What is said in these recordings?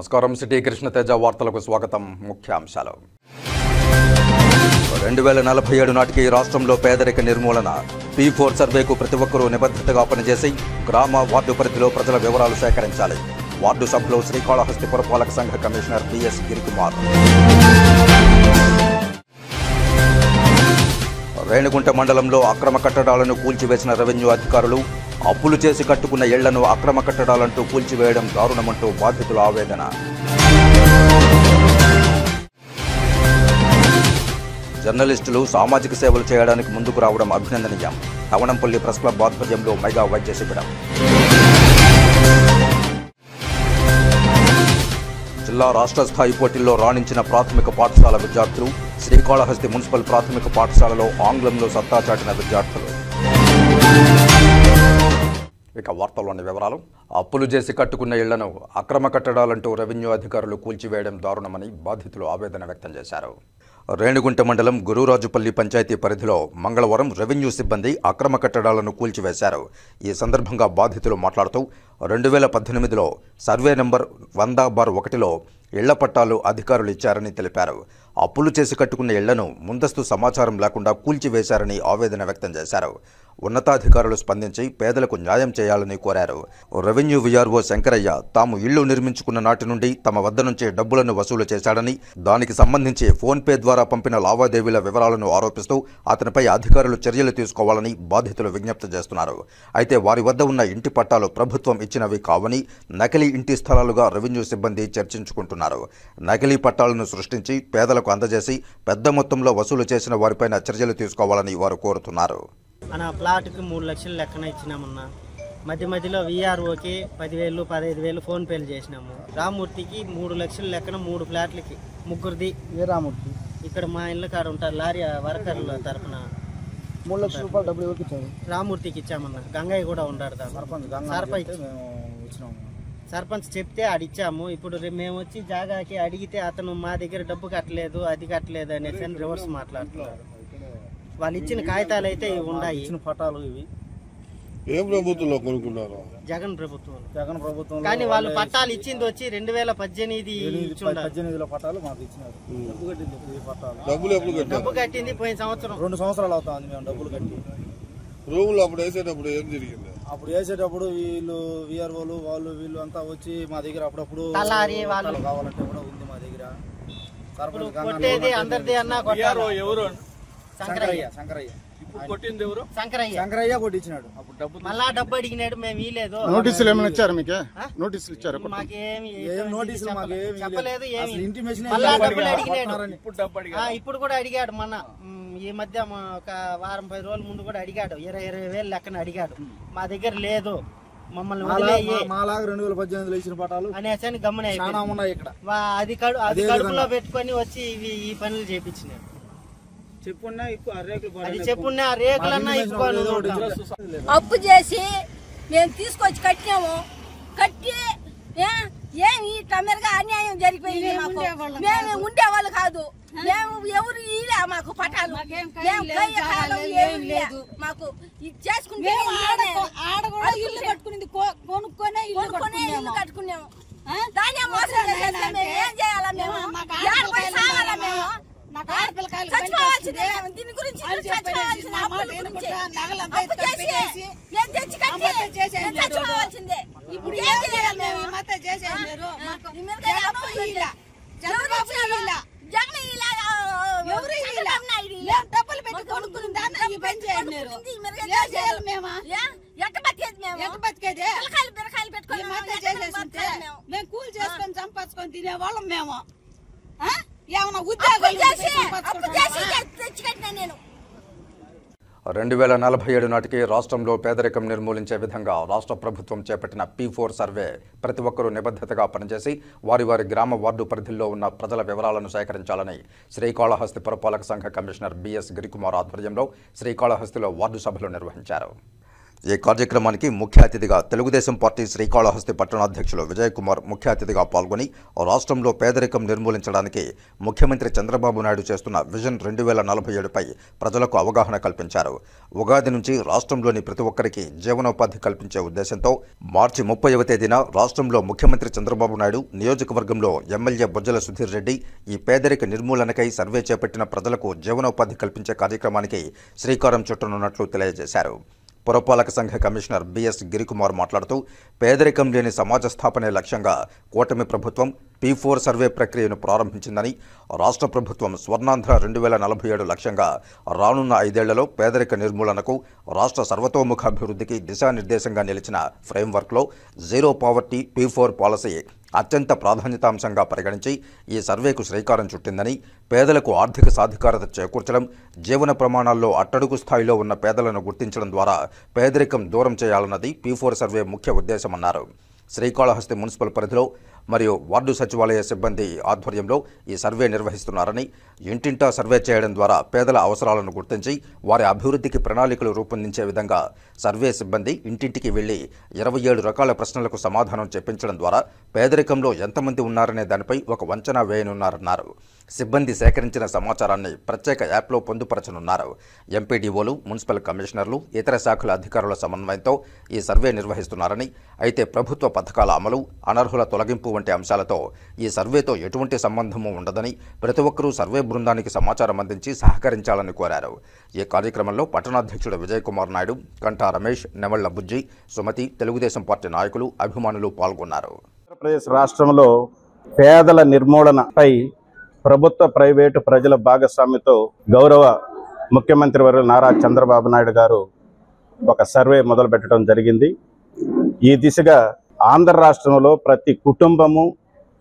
నమస్కారం. సిటీ కృష్ణతేజ వార్తలకు స్వాగతం. ముఖ్యాంశాలు. 2047 నాటికి రాష్ట్రంలో పేదరిక నిర్మూలన. P4 సర్వేకు ప్రతి ఒక్కరూ నిబద్ధతగా పనిచేసి గ్రామ వార్డు పరిధిలో ప్రజల వివరాలు సేకరించాలి. వార్డు సభలో శ్రీకాళహస్తి పురపాలక సంఘ కమిషనర్ బిఎస్ గిరికుమార్. రేణిగుంట మండలంలో అక్రమ కట్టడాలను కూల్చివేసిన రెవెన్యూ అధికారులు. అప్పులు చేసి కట్టుకున్న ఇళ్లను అక్రమ కట్టడాలంటూ కూల్చివేయడం దారుణమంటూ బాధితుల ఆవేదన. జర్నలిస్టులు సామాజిక సేవలు చేయడానికి ముందుకు రావడం అభినందనీయం. తవణంపల్లి ప్రెస్ క్లబ్ ఆధ్వర్యంలో మెగా వైద్య శిబిరం. జిల్లా రాష్ట్ర స్థాయి పోటీల్లో రాణించిన ప్రాథమిక పాఠశాల విద్యార్థులు. శ్రీకాళహస్తి మున్సిపల్ ప్రాథమిక పాఠశాలలో ఆంగ్లంలో సత్తా చాటిన విద్యార్థులు. ఇక వార్తల్లోని వివరాలు. అప్పులు చేసి కట్టుకున్న ఇళ్లను అక్రమ కట్టడాలంటూ రెవెన్యూ అధికారులు కూల్చివేయడం దారుణమని బాధితులు ఆవేదన వ్యక్తం చేశారు. రేణిగుంట మండలం గురురాజుపల్లి పంచాయతీ పరిధిలో మంగళవారం రెవెన్యూ సిబ్బంది అక్రమ కట్టడాలను కూల్చివేశారు. ఈ సందర్భంగా బాధితులు మాట్లాడుతూ 2018లో సర్వే నెంబర్ 100/1లో ఇళ్ల పట్టాలు అధికారులు ఇచ్చారని తెలిపారు. అప్పులు చేసి కట్టుకున్న ఇళ్లను ముందస్తు సమాచారం లేకుండా కూల్చివేశారని ఆవేదన వ్యక్తం చేశారు. ఉన్నతాధికారులు స్పందించి పేదలకు న్యాయం చేయాలని కోరారు. రెవెన్యూ వీఆర్ఓ శంకరయ్య తాము ఇళ్లు నిర్మించుకున్న నాటి నుండి తమ వద్ద నుంచే డబ్బులను వసూలు చేశాడని, దానికి సంబంధించి ఫోన్పే ద్వారా పంపిన లావాదేవీల వివరాలను ఆరోపిస్తూ అతనిపై అధికారులు చర్యలు తీసుకోవాలని బాధితులు విజ్ఞప్తి చేస్తున్నారు. అయితే వారి వద్ద ఉన్న ఇంటి పట్టాలు ప్రభుత్వం ఇచ్చినవి కావని నకిలీ ఇంటి స్థలాలుగా రెవెన్యూ సిబ్బంది చర్చించుకుంటున్నారు. నకిలీ పట్టాలను సృష్టించి పేదలకు అందజేసి పెద్ద మొత్తంలో వసూలు చేసిన వారిపైన చర్యలు తీసుకోవాలని వారు కోరుతున్నారు. మన ప్లాట్కి 3 లక్షలు లెక్కన ఇచ్చినామన్నా. మధ్యలో వీఆర్ఓకి 10,000, 15,000 ఫోన్పేలు చేసినాము. రామూర్తికి 3 లక్షలు లెక్కన 3 ఫ్లాట్లకి ముగ్గురిది. రామూర్తి ఇక్కడ మా ఇళ్ళ కాడ ఉంటారు లారీ వర్కర్ల తరఫున 3 లక్షల రూపాయలు డబ్బులు ఎవరికి ఇచ్చారు? రామూర్తికి ఇచ్చామన్నా. గంగయ్య కూడా ఉన్నాడు సర్పంచ్ చెప్తే అడిచాము. ఇప్పుడు మేము వచ్చి జాగాకి అడిగితే అతను మా దగ్గర డబ్బు కట్టలేదు, అది కట్టలేదు అనేసి రివర్స్ మాట్లాడుతున్నారు. వాళ్ళు ఇచ్చిన కాగితాలు అయితే ఇవి ఉన్నాయి, ఇచ్చిన పటాలు ఇవి. ఏ ప్రభుత్వంలో కొనుక్కున్నారు? జగన్ ప్రభుత్వం. కానీ వాళ్ళు పట్టాలు ఇచ్చింది వచ్చి 2018 పట్టాలు మాకు ఇచ్చినారు. డబ్బు కట్టింది పోయిన సంవత్సరం. 2 సంవత్సరాలు అవుతుంది మేము డబ్బులు కట్టి. రూములు అప్పుడు వేసేటప్పుడు ఏం జరిగింది? అప్పుడు వేసేటప్పుడు వీళ్ళు వీఆర్ఓలు వీళ్ళు అంతా వచ్చి మా దగ్గర అప్పుడప్పుడు కావాలంటే కూడా ఉంది మా దగ్గర. కొట్టేది అందరిది అన్నా. శంకరయ్య కొట్టించినాడు. మళ్ళా డబ్బు అడిగినాడు, మేము ఇవ్వలేదు. నోటీసులు ఏమైనా ఇచ్చారు? మీకు నోటీసులు ఇచ్చారు? మాకేమి నోటీసులు చెప్పలేదు. ఇప్పుడు కూడా అడిగాడు. మొన్న ఈ మధ్య ఒక వారం 10 రోజుల ముందు కూడా అడిగాడు. 20,000 లెక్కన అడిగాడు. మా దగ్గర లేదు, మమ్మల్ని మాలాగా 2018లో ఇచ్చిన పటాలు అనేసి గమనే ఇక్కడ అది కడుపులో పెట్టుకొని వచ్చి ఈ పనులు చేపించినాడు. చెప్పున్నా రేకులన్నా అప్పు చేసి మేము తీసుకొచ్చి కట్టాము. కట్టి ఏమి తొందరగా అన్యాయం జరిగిపోయింది. మేము ఉండేవాళ్ళు కాదు. మేము ఎవరు ఇలే మాకు పట్టాలు. లేదు మాకు చేసుకుంటే ఇల్లు కట్టుకునేది ఇల్లు కట్టుకున్నాము. దాన్ని మోసం చేసేస్తాం. మేము ఏం చేయాలా? మేము సాగాలా? మేము చచ్చిపోవాల్సిందే. దీని గురించి చచ్చిపోవాల్సిందే. ఇప్పుడు ఏం చేయాలి? మేము డబ్బులు పెట్టి కొనుక్కుని దాన్ని పని చేయాలి. బిరకాయలు పెట్టుకొని మేము కూలి చేసుకొని సంపాదించుకొని తినేవాళ్ళం. మేము ఏమన్నా ఉద్యోగాలు తెచ్చి కట్టినా నేను. 2047 నాటికి రాష్ట్రంలో పేదరికం నిర్మూలించే విధంగా రాష్ట్ర ప్రభుత్వం చేపట్టిన P4 సర్వే ప్రతి ఒక్కరూ నిబద్ధతగా పనిచేసి వారి గ్రామ వార్డు పరిధిలో ఉన్న ప్రజల వివరాలను సేకరించాలని శ్రీకాళహస్తి పురపాలక సంఘ కమిషనర్ బిఎస్ గిరికుమార్ ఆధ్వర్యంలో శ్రీకాళహస్తిలో వార్డు సభలు నిర్వహించారు. ఈ కార్యక్రమానికి ముఖ్య అతిథిగా తెలుగుదేశం పార్టీ శ్రీకాళహస్తి పట్టణాధ్యక్షులు విజయ్ కుమార్ ముఖ్య అతిథిగా పాల్గొని రాష్ట్రంలో పేదరికం నిర్మూలించడానికి ముఖ్యమంత్రి చంద్రబాబు నాయుడు చేస్తున్న విజన్ 2047పై ప్రజలకు అవగాహన కల్పించారు. ఉగాది నుంచి రాష్ట్రంలోని ప్రతి ఒక్కరికి జీవనోపాధి కల్పించే ఉద్దేశంతో మార్చి 30వ తేదీన రాష్ట్రంలో ముఖ్యమంత్రి చంద్రబాబు నాయుడు నియోజకవర్గంలో ఎమ్మెల్యే బొజ్జల సుధీర్ రెడ్డి ఈ పేదరిక నిర్మూలనకై సర్వే చేపట్టిన ప్రజలకు జీవనోపాధి కల్పించే కార్యక్రమానికి శ్రీకారం చుట్టనున్నట్లు తెలియజేశారు. పురపాలక సంఘ కమిషనర్ బిఎస్ గిరికుమార్ మాట్లాడుతూ పేదరికం లేని సమాజ స్థాపనే లక్ష్యంగా కూటమి ప్రభుత్వం P4 సర్వే ప్రక్రియను ప్రారంభించిందని, రాష్ట్ర ప్రభుత్వం స్వర్ణాంధ్ర 2047 లక్ష్యంగా రానున్న 5 ఏళ్లలో పేదరిక నిర్మూలనకు రాష్ట్ర సర్వతోముఖాభివృద్ధికి దిశానిర్దేశంగా నిలిచిన ఫ్రేమ్వర్క్లో జీరో పావర్టీ P4 పాలసీ అత్యంత ప్రాధాన్యతాంశంగా పరిగణించి ఈ సర్వేకు శ్రీకారం చుట్టిందని, పేదలకు ఆర్థిక సాధికారత చేకూర్చడం, జీవన ప్రమాణాల్లో అట్టడుగు స్థాయిలో ఉన్న పేదలను గుర్తించడం ద్వారా పేదరికం దూరం చేయాలన్నది P4 సర్వే ముఖ్య ఉద్దేశమన్నారు. శ్రీకాళహస్తి మున్సిపల్ పరిధిలో మరియు వార్డు సచివాలయ సిబ్బంది ఆధ్వర్యంలో ఈ సర్వే నిర్వహిస్తున్నారని, ఇంటింటా సర్వే చేయడం ద్వారా పేదల అవసరాలను గుర్తించి వారి అభివృద్ధికి ప్రణాళికలు రూపొందించే విధంగా సర్వే సిబ్బంది ఇంటింటికి వెళ్లి 27 రకాల ప్రశ్నలకు సమాధానం చెప్పించడం ద్వారా పేదరికంలో ఎంతమంది ఉన్నారనే దానిపై ఒక అంచనా వేయనున్నారన్నారు. సిబ్బంది సేకరించిన సమాచారాన్ని ప్రత్యేక యాప్లో పొందుపరచనున్నారు. ఎంపీడీఓలు, మున్సిపల్ కమిషనర్లు, ఇతర శాఖల అధికారుల సమన్వయంతో ఈ సర్వే నిర్వహిస్తున్నారని, అయితే ప్రభుత్వ పథకాల అమలు, అనర్హుల తొలగింపు వంటి అంశాలతో ఈ సర్వేతో ఎటువంటి సంబంధము ఉండదని, ప్రతి ఒక్కరూ సర్వే బృందానికి సమాచారం అందించి సహకరించాలని కోరారు. ఈ కార్యక్రమంలో పట్టణాధ్యక్షుడు విజయ్ కుమార్ నాయుడు, కంఠా రమేష్, నెమళ్ల బుజ్జి, సుమతి, తెలుగుదేశం పార్టీ నాయకులు, అభిమానులు పాల్గొన్నారు. ఆంధ్రప్రదేశ్ రాష్ట్రంలో పేదల నిర్మూలనపై ప్రభుత్వ, ప్రైవేటు, ప్రజల భాగస్వామ్యంతో గౌరవ ముఖ్యమంత్రి వర్యులు నారా చంద్రబాబు నాయుడు గారు ఒక సర్వే మొదలుపెట్టడం జరిగింది. ఈ దిశగా ఆంధ్ర రాష్ట్రంలో ప్రతి కుటుంబము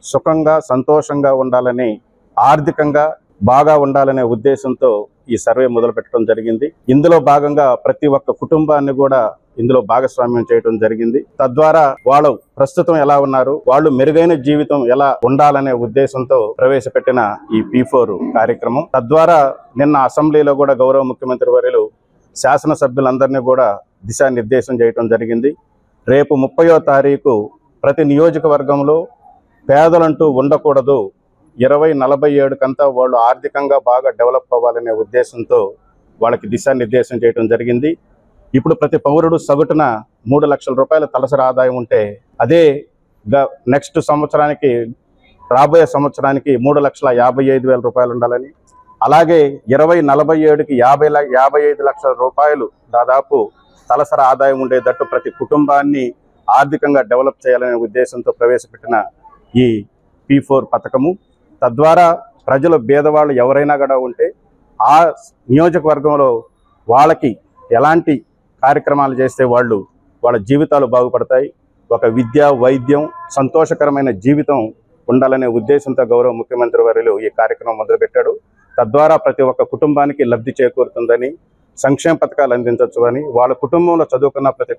సుఖంగా, సంతోషంగా ఉండాలని, ఆర్థికంగా బాగా ఉండాలనే ఉద్దేశంతో ఈ సర్వే మొదలుపెట్టడం జరిగింది. ఇందులో భాగంగా ప్రతి ఒక్క కుటుంబాన్ని కూడా ఇందులో భాగస్వామ్యం చేయడం జరిగింది. తద్వారా వాళ్ళు ప్రస్తుతం ఎలా ఉన్నారు, వాళ్ళు మెరుగైన జీవితం ఎలా ఉండాలనే ఉద్దేశంతో ప్రవేశపెట్టిన ఈ P4 కార్యక్రమం. తద్వారా నిన్న అసెంబ్లీలో కూడా గౌరవ ముఖ్యమంత్రి వర్యులు శాసనసభ్యులందరినీ కూడా దిశానిర్దేశం చేయడం జరిగింది. రేపు 30వ తారీఖు ప్రతి నియోజకవర్గంలో పేదలంటూ ఉండకూడదు, 2047 కంతా వాళ్ళు ఆర్థికంగా బాగా డెవలప్ అవ్వాలనే ఉద్దేశంతో వాళ్ళకి దిశానిర్దేశం చేయడం జరిగింది. ఇప్పుడు ప్రతి పౌరుడు సగటున 3 లక్షల రూపాయల తలసరి ఆదాయం ఉంటే, అదే నెక్స్ట్ సంవత్సరానికి, రాబోయే సంవత్సరానికి 3,55,000 రూపాయలు ఉండాలని, అలాగే 2047కి 55 లక్షల రూపాయలు దాదాపు తలసరి ఆదాయం ఉండేటట్టు ప్రతి కుటుంబాన్ని ఆర్థికంగా డెవలప్ చేయాలనే ఉద్దేశంతో ప్రవేశపెట్టిన ఈ P4 పథకము. తద్వారా ప్రజలు, పేదవాళ్ళు ఎవరైనా కూడా ఉంటే ఆ నియోజకవర్గంలో వాళ్ళకి ఎలాంటి కార్యక్రమాలు చేస్తే వాళ్ళ జీవితాలు బాగుపడతాయి, ఒక విద్య, వైద్యం, సంతోషకరమైన జీవితం ఉండాలనే ఉద్దేశంతో గౌరవ ముఖ్యమంత్రి వర్యులు ఈ కార్యక్రమం మొదలుపెట్టాడు. తద్వారా ప్రతి ఒక్క కుటుంబానికి లబ్ధి చేకూరుతుందని, సంక్షేమ పథకాలు అందించవచ్చు అని, వాళ్ళ కుటుంబంలో చదువుకున్న ప్రతి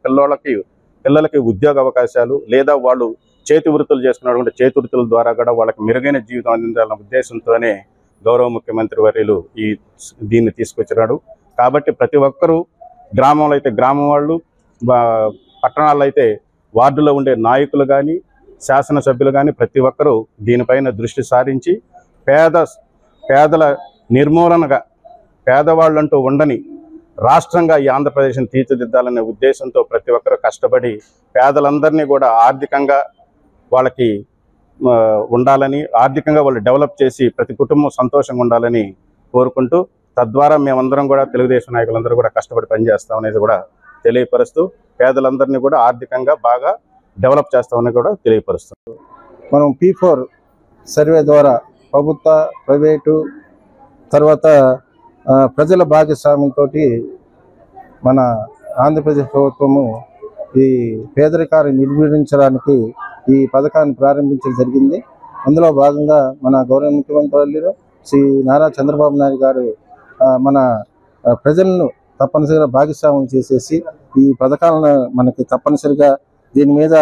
పిల్లలకి ఉద్యోగ అవకాశాలు, లేదా వాళ్ళు చేతి వృత్తులు చేసుకున్నటువంటి చేతి వృత్తుల ద్వారా కూడా వాళ్ళకి మెరుగైన జీవితం అందించాలన్న ఉద్దేశంతోనే గౌరవ ముఖ్యమంత్రి వర్యులు దీన్ని తీసుకొచ్చినాడు. కాబట్టి ప్రతి ఒక్కరూ, గ్రామంలో అయితే గ్రామం వాళ్ళు, పట్టణాల్లో అయితే వార్డులో ఉండే నాయకులు కానీ, శాసనసభ్యులు కానీ ప్రతి ఒక్కరూ దీనిపైన దృష్టి సారించి పేదల నిర్మూలనగా, పేదవాళ్ళంటూ ఉండని రాష్ట్రంగా ఈ ఆంధ్రప్రదేశ్ని తీర్చిదిద్దాలనే ఉద్దేశంతో ప్రతి ఒక్కరూ కష్టపడి పేదలందరినీ కూడా ఆర్థికంగా వాళ్ళకి ఉండాలని, ఆర్థికంగా వాళ్ళు డెవలప్ చేసి ప్రతి కుటుంబం సంతోషంగా ఉండాలని కోరుకుంటూ, తద్వారా మేమందరం కూడా తెలుగుదేశం నాయకులందరూ కూడా కష్టపడి పనిచేస్తామనేది కూడా తెలియపరుస్తూ, పేదలందరినీ కూడా ఆర్థికంగా బాగా డెవలప్ చేస్తామని కూడా తెలియపరుస్తాం. మనం P4 సర్వే ద్వారా ప్రభుత్వ, ప్రైవేటు, తర్వాత ప్రజల భాగస్వామ్యంతో మన ఆంధ్రప్రదేశ్ ప్రభుత్వము ఈ పేదరికాన్ని నిర్మూలించడానికి ఈ పథకాన్ని ప్రారంభించడం జరిగింది. అందులో భాగంగా మన గౌరవ ముఖ్యమంత్రి శ్రీ నారా చంద్రబాబు నాయుడు గారు మన ప్రజలను తప్పనిసరిగా భాగస్వామ్యం చేసేసి ఈ పథకాలను మనకి తప్పనిసరిగా దీని మీద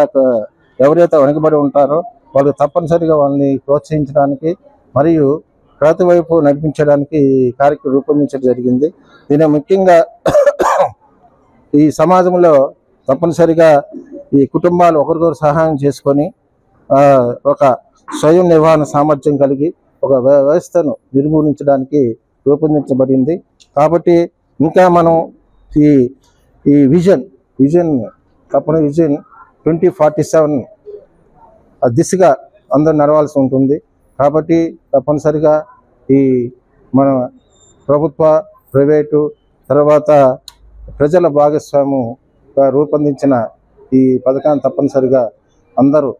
ఎవరైతే వెనుకబడి ఉంటారో వాళ్ళు తప్పనిసరిగా వాళ్ళని ప్రోత్సహించడానికి మరియు ప్రతి వైపు నడిపించడానికి కార్యక్రమం రూపొందించడం జరిగింది. దీని ముఖ్యంగా ఈ సమాజంలో తప్పనిసరిగా ఈ కుటుంబాలు ఒకరికొకరు సహాయం చేసుకొని ఒక స్వయం నిర్వహణ సామర్థ్యం కలిగి ఒక వ్యవస్థను నిర్మూలించడానికి రూపొందించబడింది. కాబట్టి ఇంకా మనం ఈ ఈ విజన్ 2047 దిశగా అందరూ నడవాల్సి ఉంటుంది. కాబట్టి తప్పనిసరిగా ఈ మన ప్రభుత్వ, ప్రైవేటు, తర్వాత ప్రజల భాగస్వామ్యంగా రూపొందించిన ఈ పథకాన్ని తప్పనిసరిగా అందరూ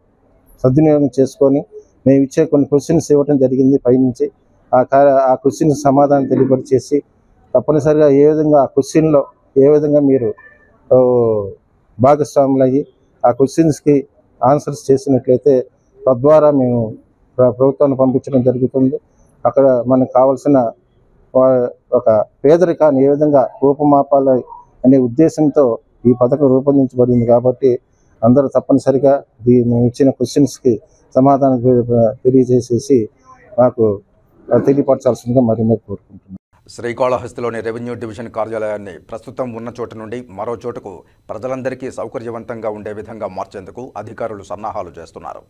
సద్వినియోగం చేసుకొని మేము ఇచ్చే కొన్ని క్వశ్చన్స్ ఇవ్వడం జరిగింది పైనుంచి. ఆ క్వశ్చన్స్ సమాధానం తెలియపరిచేసి తప్పనిసరిగా ఏ విధంగా ఆ క్వశ్చన్లో ఏ విధంగా మీరు భాగస్వాములు అయ్యి ఆ క్వశ్చన్స్కి ఆన్సర్స్ చేసినట్లయితే తద్వారా మేము ప్రభుత్వాన్ని పంపించడం జరుగుతుంది. అక్కడ మనకు కావాల్సిన ఒక పేదరికాన్ని ఏ విధంగా రూపుమాపాలి అనే ఉద్దేశంతో ఈ పథకం రూపొందించబడింది. కాబట్టి అందరూ తప్పనిసరిగా మేము ఇచ్చిన క్వశ్చన్స్కి సమాధానం తెలియజేసేసి మాకు తెలియపరచాల్సిందిగా మరి మీరు కోరుకుంటున్నాను. శ్రీకాళహస్తిలోని రెవెన్యూ డివిజన్ కార్యాలయాన్ని ప్రస్తుతం ఉన్న చోటు నుండి మరో చోటుకు ప్రజలందరికీ సౌకర్యవంతంగా ఉండే విధంగా మార్చేందుకు అధికారులు సన్నాహాలు చేస్తున్నారు.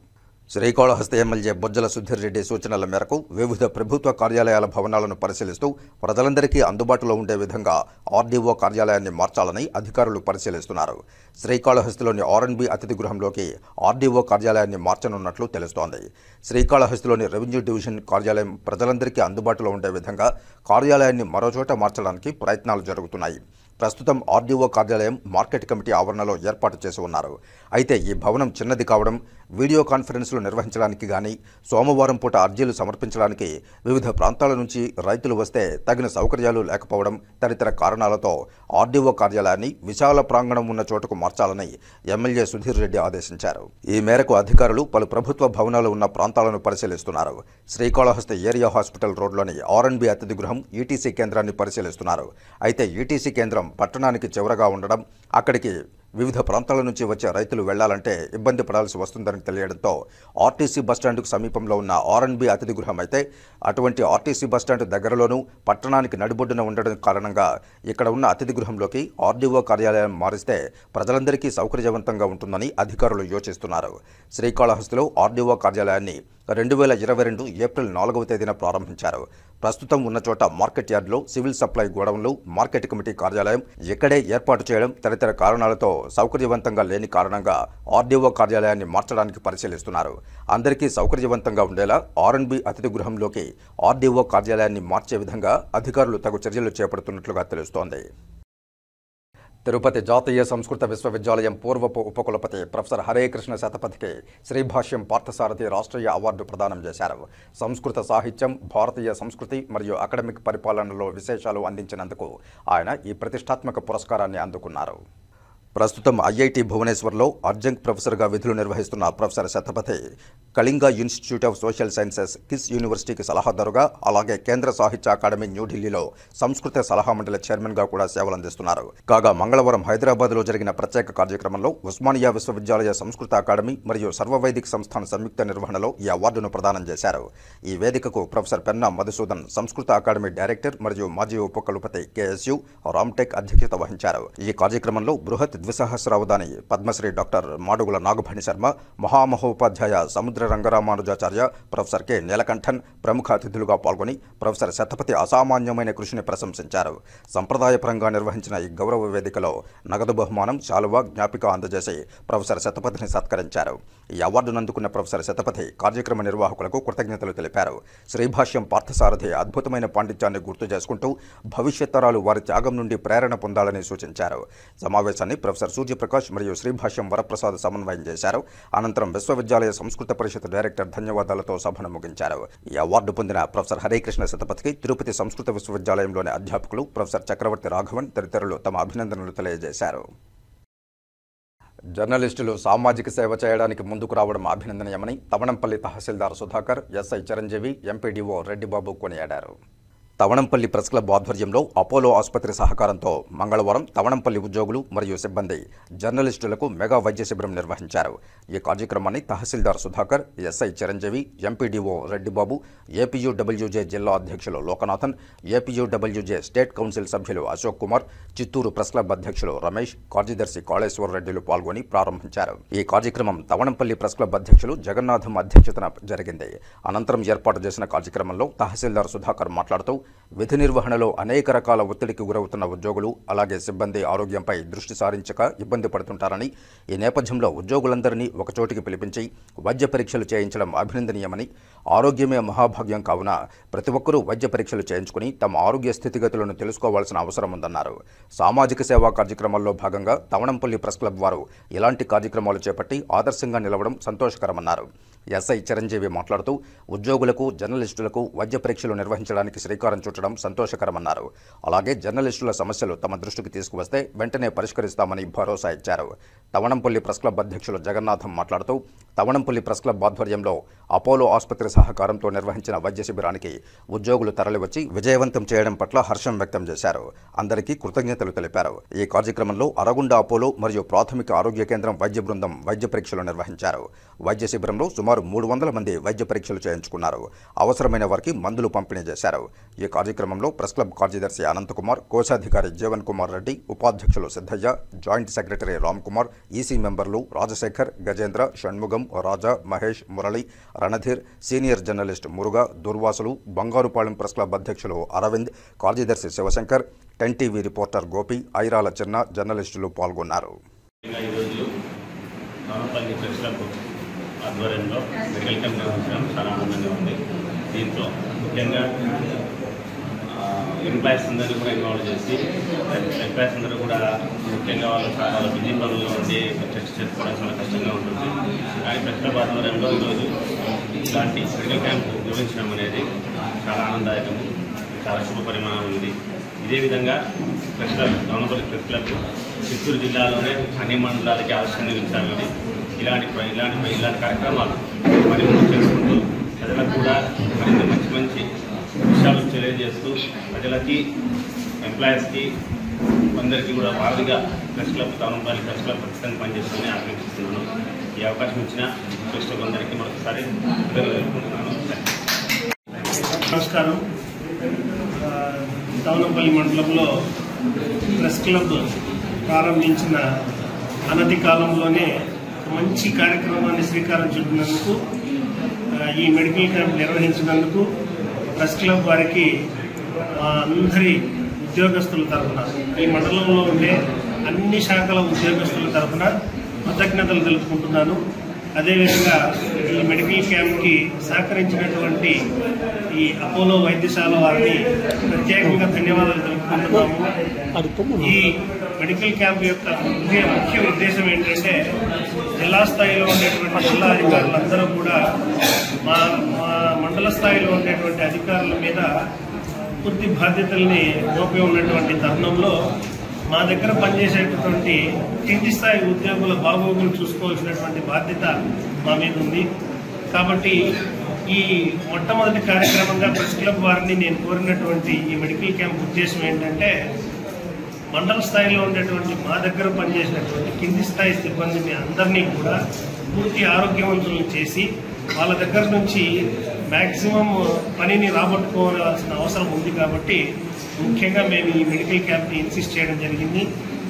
శ్రీకాళహస్తి ఎమ్మెల్యే బొజ్జల సుధీర్ రెడ్డి సూచనల మేరకు వివిధ ప్రభుత్వ కార్యాలయాల భవనాలను పరిశీలిస్తూ ప్రజలందరికీ అందుబాటులో ఉండే విధంగా ఆర్డీఓ కార్యాలయాన్ని మార్చాలని అధికారులు పరిశీలిస్తున్నారు. శ్రీకాళహస్తిలోని ఆర్ఎన్బి అతిథి గృహంలోకి ఆర్డీఓ కార్యాలయాన్ని మార్చనున్నట్లు తెలుస్తోంది. శ్రీకాళహస్తిలోని రెవెన్యూ డివిజన్ కార్యాలయం ప్రజలందరికీ అందుబాటులో ఉండే విధంగా కార్యాలయాన్ని మరోచోట మార్చడానికి ప్రయత్నాలు జరుగుతున్నాయి. ప్రస్తుతం ఆర్డీఓ కార్యాలయం మార్కెట్ కమిటీ ఆవరణలో ఏర్పాటు చేసి ఉన్నారు. అయితే ఈ భవనం చిన్నది కావడం, వీడియో కాన్ఫరెన్స్లు నిర్వహించడానికి కానీ, సోమవారం పూట అర్జీలు సమర్పించడానికి వివిధ ప్రాంతాల నుంచి రైతులు వస్తే తగిన సౌకర్యాలు లేకపోవడం తదితర కారణాలతో ఆర్డీఓ కార్యాలయాన్ని విశాల ప్రాంగణం ఉన్న చోటుకు మార్చాలని ఎమ్మెల్యే సుధీర్ రెడ్డి ఆదేశించారు. ఈ మేరకు అధికారులు పలు ప్రభుత్వ భవనాలు ఉన్న ప్రాంతాలను పరిశీలిస్తున్నారు. శ్రీకాళహస్తి ఏరియా హాస్పిటల్ రోడ్లోని ఆర్ఎన్బి అతిథి గృహం, ఈటీసీ కేంద్రాన్ని పరిశీలిస్తున్నారు. అయితే ఈటీసీ కేంద్రం పట్టణానికి చివరగా ఉండడం, అక్కడికి వివిధ ప్రాంతాల నుంచి వచ్చే రైతులు వెళ్లాలంటే ఇబ్బంది పడాల్సి వస్తుందని తెలియడంతో ఆర్టీసీ బస్టాండ్కు సమీపంలో ఉన్న ఆర్ఎన్బి అతిథి గృహం అయితే అటువంటి ఆర్టీసీ బస్టాండ్ దగ్గరలోనూ పట్టణానికి నడిబొడ్డున ఉండడం కారణంగా ఇక్కడ ఉన్న అతిథి గృహంలోకి ఆర్డీఓ కార్యాలయం మారిస్తే ప్రజలందరికీ సౌకర్యవంతంగా ఉంటుందని అధికారులు యోచిస్తున్నారు. శ్రీకాళహస్తిలో ఆర్డీఓ కార్యాలయాన్ని 2022 ఏప్రిల్ 4వ తేదీన ప్రారంభించారు. ప్రస్తుతం ఉన్న చోట మార్కెట్ యార్డులో సివిల్ సప్లై గోడౌన్లు, మార్కెట్ కమిటీ కార్యాలయం ఇక్కడే ఏర్పాటు చేయడం తదితర కారణాలతో సౌకర్యవంతంగా లేని కారణంగా ఆర్డీఓ కార్యాలయాన్ని మార్చడానికి పరిశీలిస్తున్నారు. అందరికీ సౌకర్యవంతంగా ఉండేలా ఆర్ఎన్బి అతిథి గృహంలోకి ఆర్డీఓ కార్యాలయాన్ని మార్చే విధంగా అధికారులు తగు చర్యలు చేపడుతున్నట్లుగా తెలుస్తోంది. తిరుపతి జాతీయ సంస్కృత విశ్వవిద్యాలయం పూర్వపు ఉపకులపతి ప్రొఫెసర్ హరే కృష్ణ శతపథికి శ్రీభాష్యం పార్థసారథి రాష్ట్రీయ అవార్డు ప్రదానం చేశారు. సంస్కృత సాహిత్యం, భారతీయ సంస్కృతి మరియు అకాడమిక్ పరిపాలనలో విశేషాలు అందించినందుకు ఆయన ఈ ప్రతిష్టాత్మక పురస్కారాన్ని అందుకున్నారు. ప్రస్తుతం ఐఐటి భువనేశ్వర్లో అడ్జంక్ట్ ప్రొఫెసర్గా విధులు నిర్వహిస్తున్న professor Satapathy Kalinga institute of social sciences, KISS యూనివర్సిటీకి సలహాదారుగా, అలాగే కేంద్ర సాహిత్య అకాడమీ న్యూఢిల్లీలో సంస్కృత సలహా మండలి చైర్మన్గా కూడా సేవలందిస్తున్నారు. కాగా మంగళవారం హైదరాబాద్లో జరిగిన ప్రత్యేక కార్యక్రమంలో ఉస్మానియా విశ్వవిద్యాలయ సంస్కృత అకాడమీ మరియు సర్వవైదిక సంస్థాన సంయుక్త నిర్వహణలో ఈ అవార్డును ప్రదానం చేశారు. ఈ వేదికకు ప్రొఫెసర్ పెన్నా మధుసూదన్, సంస్కృత అకాడమీ డైరెక్టర్ మరియు మాజీ ఉపకులపతి కేఎస్యు రామ్టెక్ అధ్యక్షత వహించారు. ఈ కార్యక్రమంలో బృహత్ ద్విసహస్రావధాని పద్మశ్రీ డాక్టర్ మాడుగుల నాగభణి శర్మ, మహామహోపాధ్యాయ సముద్ర రంగరామానుజాచార్య ప్రొఫెసర్ కె నీలకంఠన్ ప్రముఖ అతిథులుగా పాల్గొని ప్రొఫెసర్ శతపథి అసామాన్యమైన కృషిని ప్రశంసించారు. సంప్రదాయపరంగా నిర్వహించిన ఈ గౌరవ వేదికలో నగదు బహుమానం, శాలువా, జ్ఞాపిక అందజేసి ప్రొఫెసర్ శతపథిని సత్కరించారు. ఈ అవార్డును అందుకున్న ప్రొఫెసర్ శతపథి కార్యక్రమ నిర్వాహకులకు కృతజ్ఞతలు తెలిపారు. శ్రీభాష్యం పార్థసారథి అద్భుతమైన పాండిత్యాన్ని గుర్తు చేసుకుంటూ భవిష్యత్ తరాలు వారి త్యాగం నుండి ప్రేరణ పొందాలని సూచించారు. సమావేశాన్ని ప్రొఫెసర్ సూర్యప్రకాష్ మరియు శ్రీభాష్యం వరప్రసాద్ సమన్వయం చేశారు. అనంతరం విశ్వవిద్యాలయ సంస్కృత పరిషత్ డైరెక్టర్ ధన్యవాదాలతో సభను ముగించారు. ఈ అవార్డు పొందిన ప్రొఫెసర్ హరికృష్ణ శతపథికి తిరుపతి సంస్కృత విశ్వవిద్యాలయంలోని అధ్యాపకులు ప్రొఫెసర్ చక్రవర్తి రాఘవన్ తదితరులు తమ అభినందనలు తెలియజేశారు. జర్నలిస్టులు సామాజిక సేవ చేయడానికి ముందుకు రావడం అభినందనీయమని తమణంపల్లి తహసీల్దార్ సుధాకర్, ఎస్ఐ చిరంజీవి, ఎంపీడీఓ రెడ్డిబాబు కొనియాడారు. తవణంపల్లి ప్రెస్ క్లబ్ ఆధ్వర్యంలో అపోలో ఆసుపత్రి సహకారంతో మంగళవారం తవణంపల్లి ఉద్యోగులు మరియు సిబ్బంది జర్నలిస్టులకు మెగా వైద్య శిబిరం నిర్వహించారు. ఈ కార్యక్రమాన్ని tahsildar Sudhakar, SI Chiranjeevi, MPDO Reddibabu, APUWJ జిల్లా అధ్యక్షులు లోకనాథన్, ఏపీయూడబ్ల్యూజే స్టేట్ కౌన్సిల్ సభ్యులు అశోక్ కుమార్, చిత్తూరు ప్రెస్ క్లబ్ అధ్యక్షులు రమేష్, కార్యదర్శి కాళేశ్వర రెడ్డిలు పాల్గొని ప్రారంభించారు. ఈ కార్యక్రమం తవణంపల్లి ప్రెస్ క్లబ్ అధ్యక్షులు జగన్నాథం అధ్యక్షతన జరిగింది. అనంతరం ఏర్పాటు చేసిన కార్యక్రమంలో తహసీల్దార్ సుధాకర్ మాట్లాడుతూ విధి నిర్వహణలో అనేక రకాల ఒత్తిడికి గురవుతున్న ఉద్యోగులు అలాగే సిబ్బంది ఆరోగ్యంపై దృష్టి సారించక ఇబ్బంది పడుతుంటారని, ఈ నేపథ్యంలో ఉద్యోగులందరినీ ఒకచోటికి పిలిపించి వైద్య పరీక్షలు చేయించడం అభినందనీయమని, ఆరోగ్యమే మహాభాగ్యం కావున ప్రతి ఒక్కరూ వైద్య పరీక్షలు చేయించుకుని తమ ఆరోగ్య స్థితిగతులను తెలుసుకోవాల్సిన అవసరం ఉందన్నారు. సామాజిక సేవా కార్యక్రమాల్లో భాగంగా తవణంపల్లి ప్రెస్ క్లబ్ వారు ఇలాంటి కార్యక్రమాలు చేపట్టి ఆదర్శంగా నిలవడం సంతోషకరమన్నారు. ఎస్ఐ చిరంజీవి మాట్లాడుతూ ఉద్యోగులకు, జర్నలిస్టులకు వైద్య పరీక్షలు నిర్వహించడానికి శ్రీకారం చుట్టడం సంతోషకరమన్నారు. అలాగే జర్నలిస్టుల సమస్యలు తమ దృష్టికి తీసుకువస్తే వెంటనే పరిష్కరిస్తామని భరోసా ఇచ్చారు. తవణంపల్లి ప్రెస్ క్లబ్ అధ్యక్షులు జగన్నాథం మాట్లాడుతూ తవణంపల్లి ప్రెస్ క్లబ్ ఆధ్వర్యంలో అపోలో ఆసుపత్రి సహకారంతో నిర్వహించిన వైద్య శిబిరానికి ఉద్యోగులు తరలివచ్చి విజయవంతం చేయడం పట్ల హర్షం వ్యక్తం చేశారు. అందరికీ కృతజ్ఞతలు తెలిపారు. ఈ కార్యక్రమంలో అరగుండ అపోలో మరియు ప్రాథమిక ఆరోగ్య కేంద్రం వైద్య బృందం వైద్య పరీక్షలు నిర్వహించారు. వైద్య శిబిరంలో సుమారు 300 మంది వైద్య పరీక్షలు చేయించుకున్నారు. అవసరమైన వారికి మందులు పంపిణీ చేశారు. ఈ కార్యక్రమంలో ప్రెస్ క్లబ్ కార్యదర్శి అనంతకుమార్, కోశాధికారి జీవన్ కుమార్ రెడ్డి, ఉపాధ్యక్షులు Siddaiah, joint secretary Ram Kumar, EC మెంబర్లు Rajasekhar, Gajendra, Shanmugam, Raja, Mahesh, Murali, Randhir, senior journalist Muruga, Durvasulu, Bangarupalem press club అధ్యక్షులు అరవింద్, కార్యదర్శి శివశంకర్, 10 టీవీ రిపోర్టర్ గోపి, ఐరాల చిన్న జర్నలిస్టులు పాల్గొన్నారు. ఆధ్వర్యంలో మెడికల్ క్యాంప్ నిర్వహించడం చాలా ఆనందంగా ఉంది. దీంట్లో ముఖ్యంగా ఎంప్లాయీస్ అందరినీ కూడా ఇన్వాల్వ్ చేసి ఎంప్లాయీస్ అందరూ కూడా ముఖ్యంగా వాళ్ళ బిజీ పనుల్లో ఉండి టెస్ట్ చేసుకోవడం చాలా కష్టంగా ఉంటుంది. కానీ ప్రెస్ క్లబ్ ఆధ్వర్యంలో ఈరోజు ఇలాంటి మెడికల్ క్యాంప్ నిర్వహించడం అనేది చాలా ఆనందదాయకం, చాలా శుభ పరిమాణం ఉంది. ఇదే విధంగా press club, Tavanampalli press club Chittoor జిల్లాలోనే అన్ని మండలాలకి ఆలస్యంగా నిలిచామని ఇలాంటి కార్యక్రమాలు మరింత చేసుకుంటూ ప్రజలకు కూడా మరింత మంచి విషయాలు తెలియజేస్తూ ప్రజలకి, ఎంప్లాయీస్కి అందరికీ కూడా వారధిగా press club, Tavanampalli press club ఖచ్చితంగా పనిచేస్తుందని ఆకాంక్షిస్తున్నాను. ఈ అవకాశం ఇచ్చిన ప్రెస్ క్లబ్ అందరికీ మరొకసారి తెలుపుకుంటున్నాను. నమస్కారం. తవణంపల్లి మండలంలో ప్రెస్ క్లబ్ ప్రారంభించిన అనతి కాలంలోనే మంచి కార్యక్రమాన్ని శ్రీకారం చుట్టినందుకు, ఈ మెడికల్ క్యాంప్ నిర్వహించినందుకు ప్రెస్ క్లబ్ వారికి అందరి ఉద్యోగస్తుల తరఫున, ఈ మండలంలో ఉండే అన్ని శాఖల ఉద్యోగస్తుల తరఫున కృతజ్ఞతలు తెలుపుకుంటున్నాను. అదేవిధంగా ఈ మెడికల్ క్యాంప్కి సహకరించినటువంటి ఈ అపోలో వైద్యశాల వారిని ప్రత్యేకంగా ధన్యవాదాలు తెలుపుకుంటున్నాము. ఈ మెడికల్ క్యాంప్ యొక్క ముఖ్య ఉద్దేశం ఏంటంటే జిల్లా స్థాయిలో ఉండేటువంటి జిల్లా అధికారులందరూ కూడా మా మండల స్థాయిలో ఉండేటువంటి అధికారుల మీద పూర్తి బాధ్యతల్ని మోపి ఉన్నటువంటి తరుణంలో మా దగ్గర పనిచేసేటటువంటి కింది స్థాయి ఉద్యోగుల బాగోగులు చూసుకోవాల్సినటువంటి బాధ్యత మా మీద ఉంది. కాబట్టి ఈ మొట్టమొదటి కార్యక్రమంగా ప్రెస్ క్లబ్ వారిని నేను కోరినటువంటి ఈ మెడికల్ క్యాంప్ ఉద్దేశం ఏంటంటే మండల స్థాయిలో ఉండేటువంటి మా దగ్గర పనిచేసినటువంటి కింది స్థాయి సిబ్బందిని అందరినీ కూడా పూర్తి ఆరోగ్యవంతులను చేసి వాళ్ళ దగ్గర నుంచి మ్యాక్సిమం పనిని రాబట్టుకోవాల్సిన అవసరం ఉంది. కాబట్టి ముఖ్యంగా మేము ఈ మెడికల్ క్యాంప్ని ఇన్సిస్ట్ చేయడం జరిగింది.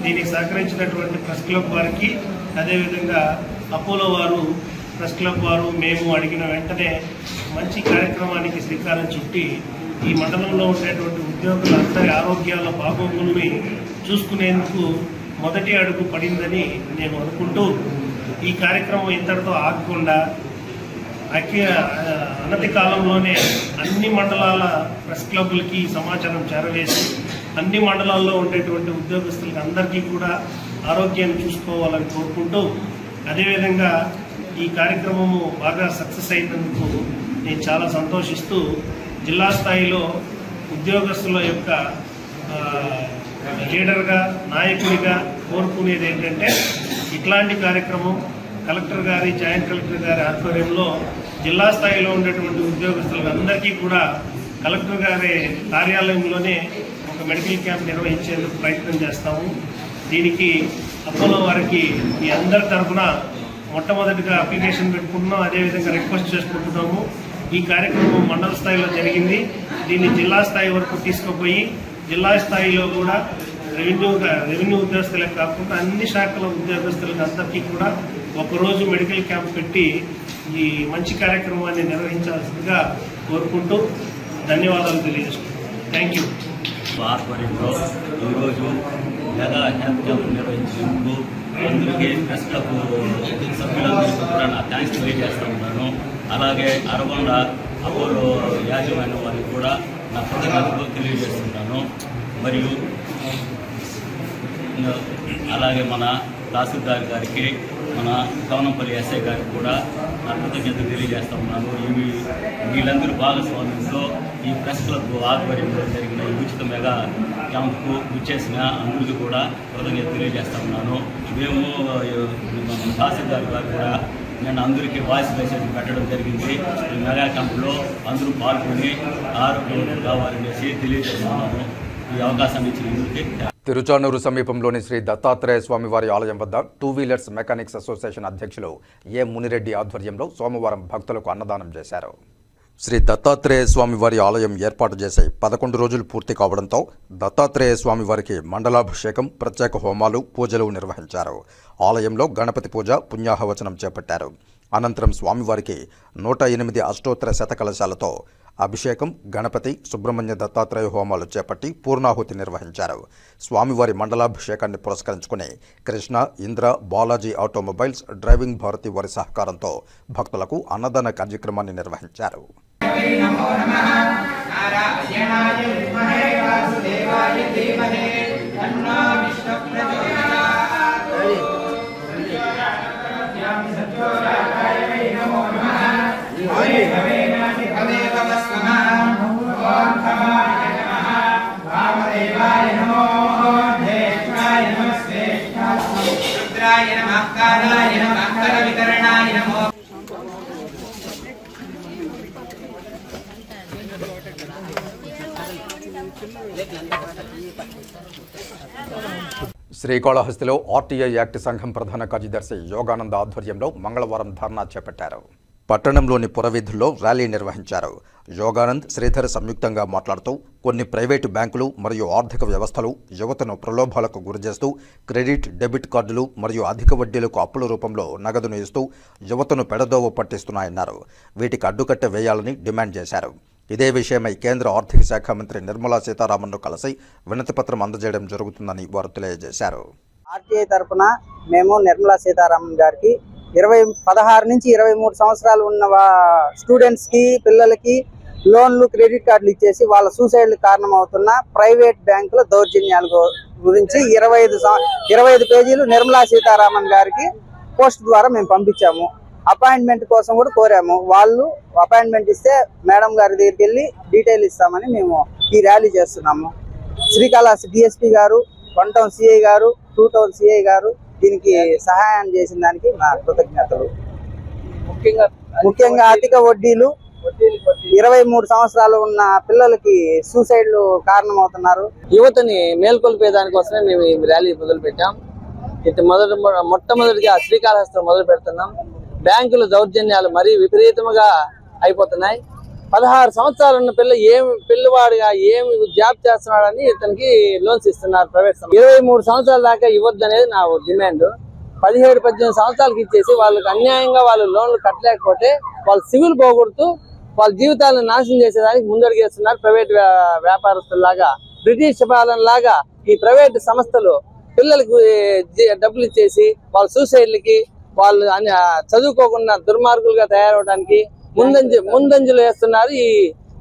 దీనికి సహకరించినటువంటి ప్రెస్ క్లబ్ వారికి, అదేవిధంగా అపోలో వారు, ప్రెస్ క్లబ్ వారు మేము అడిగిన వెంటనే మంచి కార్యక్రమానికి శ్రీకారం చుట్టి ఈ మండలంలో ఉండేటువంటి ఉద్యోగులందరి ఆరోగ్యాల బాగోగుల్ని చూసుకునేందుకు మొదటి అడుగు పడిందని నేను అనుకుంటూ ఈ కార్యక్రమం ఇంతటితో ఆగకుండా అనతి కాలంలోనే అన్ని మండలాల ప్రెస్ క్లబ్లకి సమాచారం చేరవేసి అన్ని మండలాల్లో ఉండేటువంటి ఉద్యోగస్తులకి అందరికీ కూడా ఆరోగ్యాన్ని చూసుకోవాలని కోరుకుంటూ, అదేవిధంగా ఈ కార్యక్రమము బాగా సక్సెస్ అయినందుకు నేను చాలా సంతోషిస్తూ జిల్లా స్థాయిలో ఉద్యోగస్తుల యొక్క లీడర్గా, నాయకుడిగా కోరుకునేది ఏంటంటే ఇట్లాంటి కార్యక్రమం కలెక్టర్ గారి, జాయింట్ కలెక్టర్ గారి ఆధ్వర్యంలో జిల్లా స్థాయిలో ఉండేటువంటి ఉద్యోగస్తులందరికీ కూడా కలెక్టర్ గారి కార్యాలయంలోనే ఒక మెడికల్ క్యాంప్ నిర్వహించేందుకు ప్రయత్నం చేస్తాము. దీనికి అపోలో వారికి మీ అందరి తరఫున మొట్టమొదటిగా అప్లికేషన్ పెట్టుకుంటున్నాం, అదేవిధంగా రిక్వెస్ట్ చేసుకుంటున్నాము. ఈ కార్యక్రమం మండల స్థాయిలో జరిగింది. దీన్ని జిల్లా స్థాయి వరకు తీసుకుపోయి జిల్లా స్థాయిలో కూడా రెవెన్యూ ఉద్యోగస్తులకు కాకుండా అన్ని శాఖల ఉద్యోగస్తులకు అందరికీ కూడా ఒకరోజు మెడికల్ క్యాంప్ పెట్టి ఈ మంచి కార్యక్రమాన్ని నిర్వహించాల్సిందిగా కోరుకుంటూ ధన్యవాదాలు తెలియజేసుకుంటున్నాను. Thank you. ఆధ్వర్యంలో ఈరోజు మెగా హెల్త్ క్యాంప్ నిర్వహించేందుకు అందరికీ ప్రెస్ క్లబ్ సభ్యులందరికీ కూడా నా థ్యాంక్స్ తెలియజేస్తూ ఉన్నాను. అలాగే అరగొండ అపోలో యాజమాన్యం వారికి కూడా నా కృతజ్ఞతలు తెలియజేస్తున్నాను. మరియు అలాగే మన తహసీల్దార్ గారికి, మన కవనంపల్లి ఎస్ఐ గారికి కూడా నా కృతజ్ఞతలు తెలియజేస్తా ఉన్నాను. వీళ్ళందరూ భాగస్వామ్యంతో ఈ ప్రెస్ క్లబ్ ఆధ్వర్యంలో జరిగిన ఈ ఉచిత మెగా క్యాంప్కు విచ్చేసిన అందరికీ కూడా కృతజ్ఞతలు తెలియజేస్తా ఉన్నాను. మేము తహసీల్దార్ గారు కూడా నేను అందరికీ వాయిస్ మెసేజ్ పెట్టడం జరిగింది. ఈ మెగా క్యాంపులో అందరూ పాల్గొని ఆరోగ్యం కావాలనేసి తెలియజేస్తున్నాను. ఈ అవకాశాన్ని ఇచ్చినందుకు. తిరుచానూరు సమీపంలోని శ్రీ దత్తాత్రేయ స్వామివారి ఆలయం వద్ద 2 వీలర్స్ మెకానిక్స్ అసోసియేషన్ అధ్యక్షులు ఏ మునిరెడ్డి ఆధ్వర్యంలో సోమవారం భక్తులకు అన్నదానం చేశారు. శ్రీ దత్తాత్రేయ స్వామివారి ఆలయం ఏర్పాటు చేసి 11 రోజులు పూర్తి కావడంతో దత్తాత్రేయ స్వామివారికి మండలాభిషేకం, ప్రత్యేక హోమాలు, పూజలు నిర్వహించారు. ఆలయంలో గణపతి పూజ, పుణ్యాహవచనం చేపట్టారు. అనంతరం స్వామివారికి 108 అష్టోత్తర శతకలశాలతో అభిషేకం, గణపతి, సుబ్రహ్మణ్య దత్తాత్రేయ హోమాలు చేపట్టి పూర్ణాహుతి నిర్వహించారు. స్వామివారి మండలాభిషేకాన్ని పురస్కరించుకుని కృష్ణ, ఇంద్ర, బాలాజీ ఆటోమొబైల్స్, డ్రైవింగ్ భారతి వారి సహకారంతో భక్తులకు అన్నదాన కార్యక్రమాన్ని నిర్వహించారు. శ్రీకాళహస్తిలో ఆర్టీఐ యాక్ట్ సంఘం ప్రధాన కార్యదర్శి యోగానంద ఆధ్వర్యంలో మంగళవారం ధర్నా చేపట్టారు. పట్టణంలోని పురవీధుల్లో ర్యాలీ నిర్వహించారు. యోగానంద్, శ్రీధర్ సంయుక్తంగా మాట్లాడుతూ కొన్ని ప్రైవేటు బ్యాంకులు మరియు ఆర్థిక వ్యవస్థలు యువతను ప్రలోభాలకు గురిచేస్తూ క్రెడిట్, డెబిట్ కార్డులు మరియు అధిక వడ్డీలకు అప్పుల రూపంలో నగదును ఇస్తూ యువతను పెడదోవ పట్టిస్తున్నాయన్నారు. వీటికి అడ్డుకట్ట వేయాలని డిమాండ్ చేశారు. ఇదే విషయమై కేంద్ర ఆర్థిక శాఖ మంత్రి నిర్మలా సీతారామన్ను కలిసి వినతిపత్రం అందజేయడం జరుగుతుందని వారు తెలియజేశారు. ఆర్టీఐ తరఫున మేము నిర్మలా సీతారామన్ గారికి 16 నుంచి 23 సంవత్సరాలు ఉన్న స్టూడెంట్స్కి, పిల్లలకి లోన్లు, క్రెడిట్ కార్డులు ఇచ్చేసి వాళ్ళ సూసైడ్లకు కారణమవుతున్న ప్రైవేట్ బ్యాంకుల దౌర్జన్యాల గురించి 25 పేజీలు నిర్మలా సీతారామన్ గారికి పోస్ట్ ద్వారా మేము పంపించాము. అపాయింట్మెంట్ కోసం కూడా కోరాము. వాళ్ళు అపాయింట్మెంట్ ఇస్తే మేడం గారి దగ్గరికి వెళ్ళి డీటెయిల్ ఇస్తామని మేము ఈ ర్యాలీ చేస్తున్నాము. శ్రీకాళహస్తి డిఎస్పీ గారు, 1 టౌన్ సిఐ గారు, 2 టౌన్ సిఐ గారు దీనికి సహాయం చేసిన దానికి నా కృతజ్ఞతలు. ముఖ్యంగా అధిక వడ్డీలు, 23 సంవత్సరాలు ఉన్న పిల్లలకి సూసైడ్లు కారణమవుతున్నారు. యువతని మేల్కొల్పే దానికోసమే మేము ఈ ర్యాలీ మొదలు పెట్టాం. మొట్టమొదటిగా శ్రీకాళహస్తిలో మొదలు పెడుతున్నాం. బ్యాంకుల దౌర్జన్యాలు మరీ విపరీతంగా అయిపోతున్నాయి. 16 సంవత్సరాలు ఉన్న పిల్లవాడిగా ఏమి జాబ్ చేస్తున్నాడని ఇతనికి లోన్స్ ఇస్తున్నారు ప్రైవేట్ సంస్థ. 23 సంవత్సరాల దాకా ఇవ్వద్దు అనేది నా డిమాండ్. 17-18 సంవత్సరాలకి ఇచ్చేసి వాళ్ళకి అన్యాయంగా వాళ్ళు లోన్లు కట్టలేకపోతే వాళ్ళు సివిల్ పోగొడుతూ వాళ్ళ జీవితాలను నాశనం చేసేదానికి ముందడుగేస్తున్నారు. ప్రైవేట్ వ్యాపారస్తుల్లాగా, బ్రిటిష్ పాలనలాగా ఈ ప్రైవేట్ సంస్థలు పిల్లలకు డబ్బులు ఇచ్చేసి వాళ్ళ సూసైడ్లకి, వాళ్ళు చదువుకోకుండా దుర్మార్గులుగా తయారవడానికి ముందంజలు వేస్తున్నారు ఈ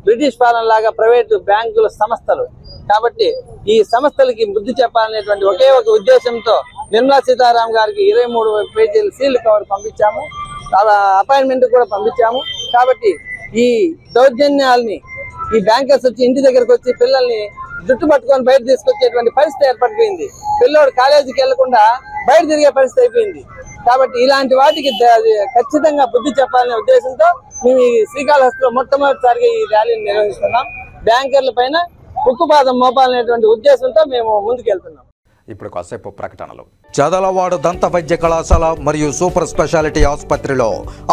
బ్రిటిష్ పాలనలాగా ప్రైవేటు బ్యాంకుల సంస్థలు. కాబట్టి ఈ సంస్థలకి బుద్ధి చెప్పాలనేటువంటి ఒకే ఒక ఉద్దేశంతో నిర్మలా సీతారామన్ గారికి 23 పేజీల సీల్ కవర్ పంపించాము. అపాయింట్మెంట్ కూడా పంపించాము. కాబట్టి ఈ దౌర్జన్యాలని ఈ బ్యాంకర్స్ వచ్చి ఇంటి దగ్గరకు వచ్చి పిల్లల్ని జుట్టు పట్టుకొని బయట తీసుకొచ్చేటువంటి పరిస్థితి ఏర్పడిపోయింది. పిల్లోడు కాలేజీకి వెళ్లకుండా బయట తిరిగే పరిస్థితి అయిపోయింది. కాబట్టి ఇలాంటి వాటికి ఖచ్చితంగా బుద్ధి చెప్పాలనే ఉద్దేశంతో మేము ఈ శ్రీకాళహస్తిలో మొట్టమొదటిసారిగా ఈ ర్యాలీని నిర్వహిస్తున్నాం. బ్యాంకర్ల పైన ఉక్కుపాదం మోపాలనేటువంటి ఉద్దేశంతో మేము ముందుకెళ్తున్నాం. ఇప్పుడు కాసేపు ప్రకటనలు. చదలవాడ దంత వైద్య కళాశాల మరియు సూపర్ స్పెషాలిటీ ఆసుపత్రిలో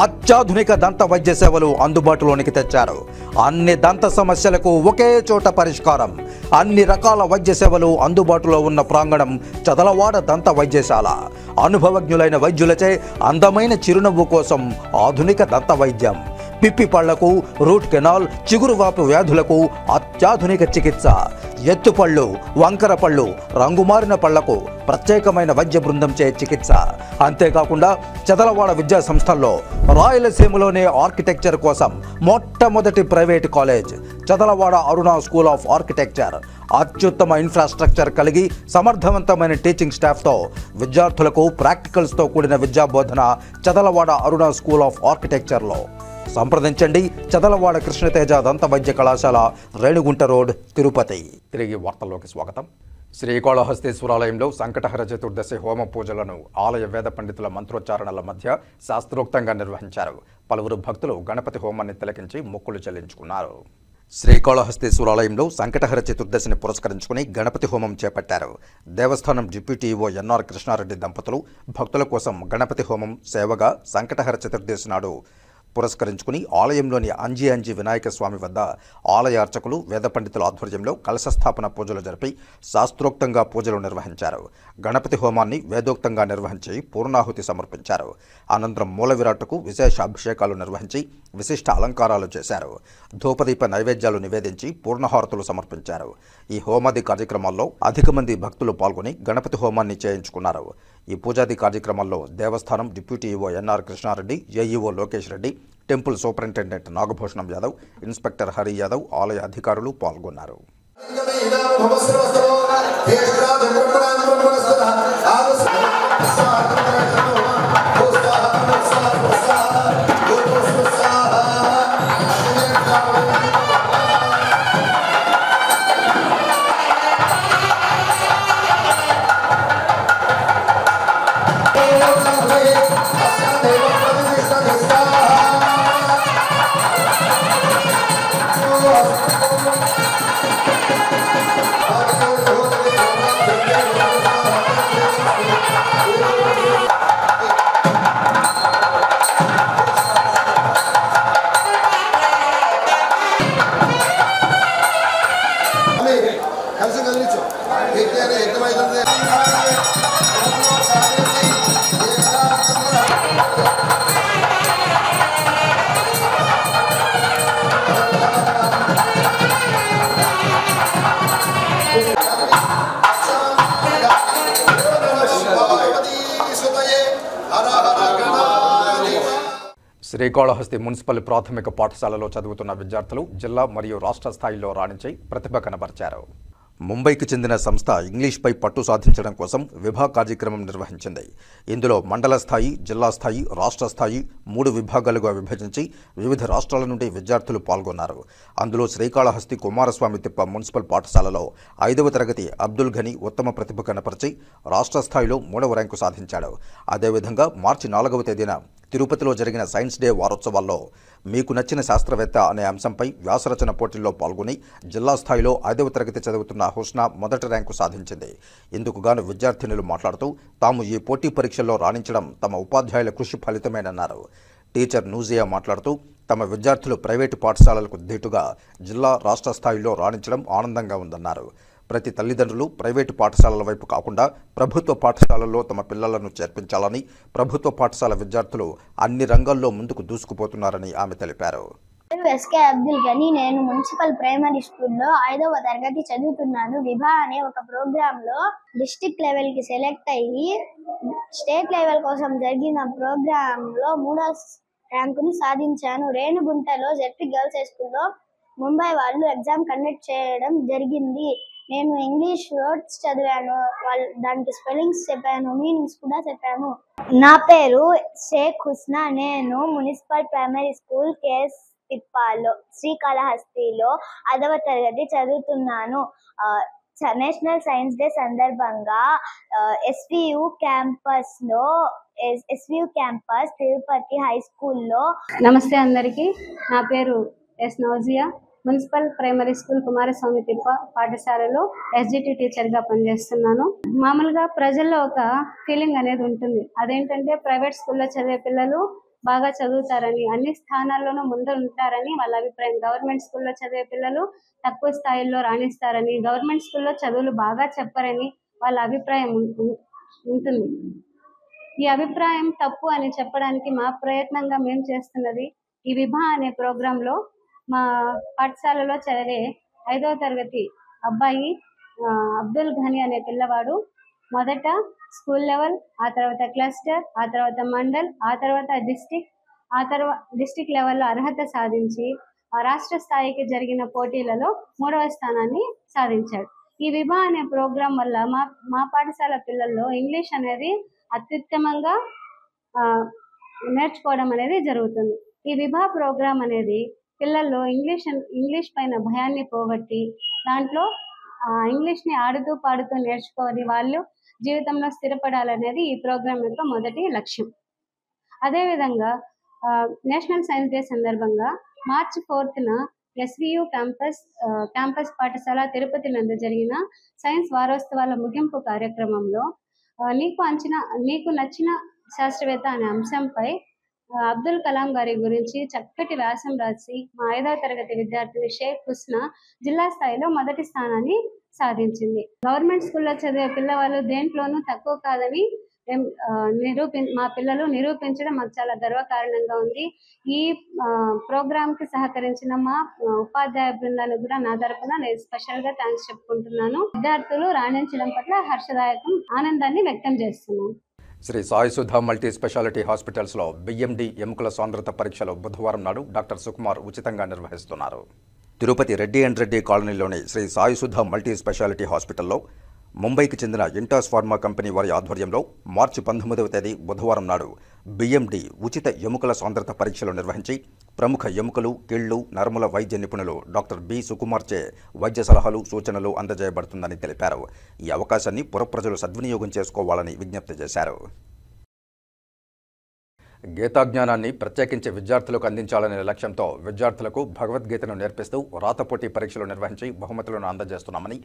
అత్యాధునిక దంత వైద్య సేవలు అందుబాటులోనికి తెచ్చారు. అన్ని దంత సమస్యలకు ఒకే చోట పరిష్కారం. అన్ని రకాల వైద్య సేవలు అందుబాటులో ఉన్న ప్రాంగణం చదలవాడ దంత వైద్యశాల. అనుభవజ్ఞులైన వైద్యులచే అందమైన చిరునవ్వు కోసం ఆధునిక దంత వైద్యం. పిప్పి పళ్లకు, రూట్ కెనాల్, చిగురువాపు వ్యాధులకు అత్యాధునిక చికిత్స. ఎత్తుపళ్ళు, వంకర పళ్ళు, రంగుమారిన పళ్లకు ప్రత్యేకమైన వైద్య బృందంచే చికిత్స. అంతేకాకుండా చదలవాడ విద్యా సంస్థల్లో రాయలసీమలోనే ఆర్కిటెక్చర్ కోసం మొట్టమొదటి private college Chadalavada Aruna school of architecture. అత్యుత్తమ ఇన్ఫ్రాస్ట్రక్చర్ కలిగి సమర్థవంతమైన టీచింగ్ స్టాఫ్తో విద్యార్థులకు ప్రాక్టికల్స్తో కూడిన విద్యా బోధన చదలవాడ అరుణ స్కూల్ ఆఫ్ ఆర్కిటెక్చర్లో. సంప్రదించండి. చదలవాడ కృష్ణతేజ దంత వైద్య కళాశాల, రేణుగుంట రోడ్, తిరుపతి. తిరిగి వార్తల్లోకి స్వాగతం. శ్రీకాళహస్తీశ్వరాలయంలో సంకటహర చతుర్దశి హోమ పూజలను ఆలయ వేద పండితుల మంత్రోచ్చారణల మధ్య శాస్త్రోక్తంగా నిర్వహించారు. పలువురు భక్తులు గణపతి హోమాన్ని తిలకించి మొక్కులు చెల్లించుకున్నారు. శ్రీకాళహస్తీశ్వరాలయంలో సంకటహర చతుర్దశిని పురస్కరించుకుని గణపతి హోమం చేపట్టారు. దేవస్థానం డిప్యూటీ ఈవో ఎన్ఆర్ కృష్ణారెడ్డి దంపతులు భక్తుల కోసం గణపతి హోమం సేవగా సంకటహర చతుర్దశి నాడు పురస్కరించుకుని ఆలయంలోని అంజి వినాయక స్వామి వద్ద ఆలయ అర్చకులు, వేద పండితుల ఆధ్వర్యంలో కలశస్థాపన పూజలు జరిపి శాస్త్రోక్తంగా పూజలు నిర్వహించారు. గణపతి హోమాన్ని వేదోక్తంగా నిర్వహించి పూర్ణాహుతి సమర్పించారు. అనంతరం మూల విరాట్టుకు విశేష అభిషేకాలు నిర్వహించి విశిష్ట అలంకారాలు చేశారు. ధూపదీప నైవేద్యాలు నివేదించి పూర్ణహారతులు సమర్పించారు. ఈ హోమాది కార్యక్రమాల్లో అధిక మంది భక్తులు పాల్గొని గణపతి హోమాన్ని చేయించుకున్నారు. ఈ పూజాది కార్యక్రమాల్లో దేవస్థానం deputy EO NR Krishnareddy, AEO Lokesh Reddy, temple superintendent Nagabhushanam Yadav, inspector Hari Yadav, ఆలయ అధికారులు పాల్గొన్నారు. శ్రీకాళహస్తి మున్సిపల్ ప్రాథమిక పాఠశాలలో చదువుతున్న విద్యార్థులు జిల్లా మరియు రాష్ట్ర స్థాయిలో రాణించి ప్రతిభ కనబరిచారు. ముంబైకి చెందిన సంస్థ ఇంగ్లీష్పై పట్టు సాధించడం కోసం విభా కార్యక్రమం నిర్వహించింది. ఇందులో మండల స్థాయి, జిల్లా స్థాయి, రాష్ట్ర స్థాయి 3 విభాగాలుగా విభజించి వివిధ రాష్ట్రాల నుండి విద్యార్థులు పాల్గొన్నారు. అందులో శ్రీకాళహస్తి కుమారస్వామి తిప్ప మున్సిపల్ పాఠశాలలో 5వ తరగతి అబ్దుల్ ఘనీ ఉత్తమ ప్రతిభ కనపరిచి రాష్ట్ర స్థాయిలో 3వ ర్యాంకు సాధించాడు. అదేవిధంగా మార్చి 4వ తేదీన తిరుపతిలో జరిగిన సైన్స్ డే వారోత్సవాల్లో మీకు నచ్చిన శాస్త్రవేత్త అనే అంశంపై వ్యాసరచన పోటీల్లో పాల్గొని జిల్లా స్థాయిలో 5వ తరగతి చదువుతున్న హుస్నా మొదటి ర్యాంకు సాధించింది. ఇందుకు గాను విద్యార్థినులు మాట్లాడుతూ తాము ఈ పోటీ పరీక్షల్లో రాణించడం తమ ఉపాధ్యాయుల కృషి ఫలితమేనన్నారు. టీచర్ నూజియా మాట్లాడుతూ తమ విద్యార్థులు ప్రైవేటు పాఠశాలలకు ధీటుగా జిల్లా, రాష్ట్ర స్థాయిలో రాణించడం ఆనందంగా ఉందన్నారు. ప్రతి తల్లిదండ్రులు ప్రైవేటు పాఠశాలల వైపు కాకుండా ప్రభుత్వ పాఠశాలల్లో తమ పిల్లలను చేర్పించాలని, ప్రభుత్వ పాఠశాల విద్యార్థులు అన్ని రంగాల్లో ముందుకు దూసుకుపోతున్నారని ఆమె తెలిపారు. ఎస్కే అబ్దుల్ ఘనీ, నేను మున్సిపల్ ప్రైమరీ స్కూల్లో 5వ తరగతి చదువుతున్నాను. విభా అనే ఒక ప్రోగ్రామ్ లో డిస్ట్రిక్ట్ లెవెల్ కి సెలెక్ట్ అయ్యి స్టేట్ లెవెల్ కోసం జరిగిన ప్రోగ్రామ్ లో 3వ ర్యాంకును సాధించాను. రేణుగుంటలో జెడ్పీ గర్ల్స్ హై స్కూల్లో ముంబై వాళ్ళు ఎగ్జామ్ కండక్ట్ చేయడం జరిగింది. నేను ఇంగ్లీష్ వర్డ్స్ చదివాను, దానికి స్పెల్లింగ్స్ చెప్పాను, మీనింగ్స్ కూడా చెప్పాను. నా పేరు షేక్ హుస్నా, నేను మున్సిపల్ ప్రైమరీ స్కూల్ కేఎస్ తిప్పాలో శ్రీకాళహస్తిలో 5వ తరగతి చదువుతున్నాను. నేషనల్ సైన్స్ డే సందర్భంగా ఎస్వియు క్యాంపస్ తిరుపతి హై స్కూల్లో. నమస్తే అందరికీ, నా పేరు S Nausia. Municipal primary school Kumaraswamy Tippa పాఠశాలలో ఎస్జిటి టీచర్గా పనిచేస్తున్నాను. మామూలుగా ప్రజల్లో ఒక ఫీలింగ్ అనేది ఉంటుంది. అదేంటంటే ప్రైవేట్ స్కూల్లో చదివే పిల్లలు బాగా చదువుతారని, అన్ని స్థానాల్లోనూ ముందు ఉంటారని వాళ్ళ అభిప్రాయం. గవర్నమెంట్ స్కూల్లో చదివే పిల్లలు తక్కువ స్థాయిల్లో రాణిస్తారని, గవర్నమెంట్ స్కూల్లో చదువులు బాగా చెప్పరని వాళ్ళ అభిప్రాయం ఉంటుంది. ఈ అభిప్రాయం తప్పు అని చెప్పడానికి మా ప్రయత్నంగా మేము చేస్తున్నది ఈ విభా అనే ప్రోగ్రాంలో మా పాఠశాలలో చదివే 5వ తరగతి అబ్బాయి అబ్దుల్ ఘనీ అనే పిల్లవాడు మొదట స్కూల్ లెవెల్, ఆ తర్వాత క్లస్టర్, ఆ తర్వాత మండల్, ఆ తర్వాత డిస్టిక్ లెవెల్లో అర్హత సాధించి ఆ రాష్ట్ర స్థాయికి జరిగిన పోటీలలో 3వ స్థానాన్ని సాధించాడు. ఈ విభా అనే ప్రోగ్రాం వల్ల మా పాఠశాల పిల్లల్లో ఇంగ్లీష్ అనేది అత్యుత్తమంగా నేర్చుకోవడం అనేది జరుగుతుంది. ఈ విభా ప్రోగ్రాం అనేది పిల్లల్లో ఇంగ్లీష్ పైన భయాన్ని పోగొట్టి దాంట్లో ఇంగ్లీష్ని ఆడుతూ పాడుతూ నేర్చుకోవాలి, వాళ్ళు జీవితంలో స్థిరపడాలనేది ఈ ప్రోగ్రాం యొక్క మొదటి లక్ష్యం. అదేవిధంగా నేషనల్ సైన్స్ డే సందర్భంగా మార్చి 4న SVU క్యాంపస్ పాఠశాల తిరుపతి నందు జరిగిన సైన్స్ వారోత్సవాల ముగింపు కార్యక్రమంలో నీకు నచ్చిన శాస్త్రవేత్త అనే అంశంపై అబ్దుల్ కలాం గారి గురించి చక్కటి వ్యాసం రాసి మా 5వ తరగతి విద్యార్థిని షేక్ హుస్నా జిల్లా స్థాయిలో మొదటి స్థానాన్ని సాధించింది. గవర్నమెంట్ స్కూల్లో చదివే పిల్లవాళ్ళు దేంట్లోనూ తక్కువ కాదని మా పిల్లలు నిరూపించడం మాకు చాలా గర్వకారణంగా ఉంది. ఈ ప్రోగ్రాంకి సహకరించిన మా ఉపాధ్యాయ బృందానికి కూడా నా తరపున నేను స్పెషల్గా థ్యాంక్స్ చెప్పుకుంటున్నాను. విద్యార్థులు రాణించడం పట్ల హర్షదాయకం ఆనందాన్ని వ్యక్తం చేస్తున్నాను. శ్రీ సాయి సుధా మల్టీ స్పెషాలిటీ హాస్పిటల్స్లో బిఎండి ఎముకల సాంద్రత పరీక్షలు బుధవారం నాడు డాక్టర్ సుకుమార్ ఉచితంగా నిర్వహిస్తున్నారు. తిరుపతి రెడ్డి అండ్ రెడ్డి కాలనీలోని శ్రీ సాయి సుధా మల్టీ స్పెషాలిటీ హాస్పిటల్లో ముంబైకి చెందిన ఇంటాస్ ఫార్మా కంపెనీ వారి ఆధ్వర్యంలో మార్చి 19వ తేదీ బుధవారం నాడు బిఎండి ఉచిత ఎముకల సాంద్రత పరీక్షలు నిర్వహించి ప్రముఖ ఎముకలు, కీళ్లు, నరముల వైద్య నిపుణులు డాక్టర్ బి సుకుమార్చే వైద్య సలహాలు, సూచనలు అందజేయబడుతుందని తెలిపారు. ఈ అవకాశాన్ని పురప్రజలు సద్వినియోగం చేసుకోవాలని విజ్ఞప్తి చేశారు. గీతాజ్ఞానాన్ని ప్రత్యేకించి విద్యార్థులకు అందించాలనే లక్ష్యంతో విద్యార్థులకు భగవద్గీతను నేర్పిస్తూ రాతపోటీ పరీక్షలు నిర్వహించి బహుమతులను అందజేస్తున్నామని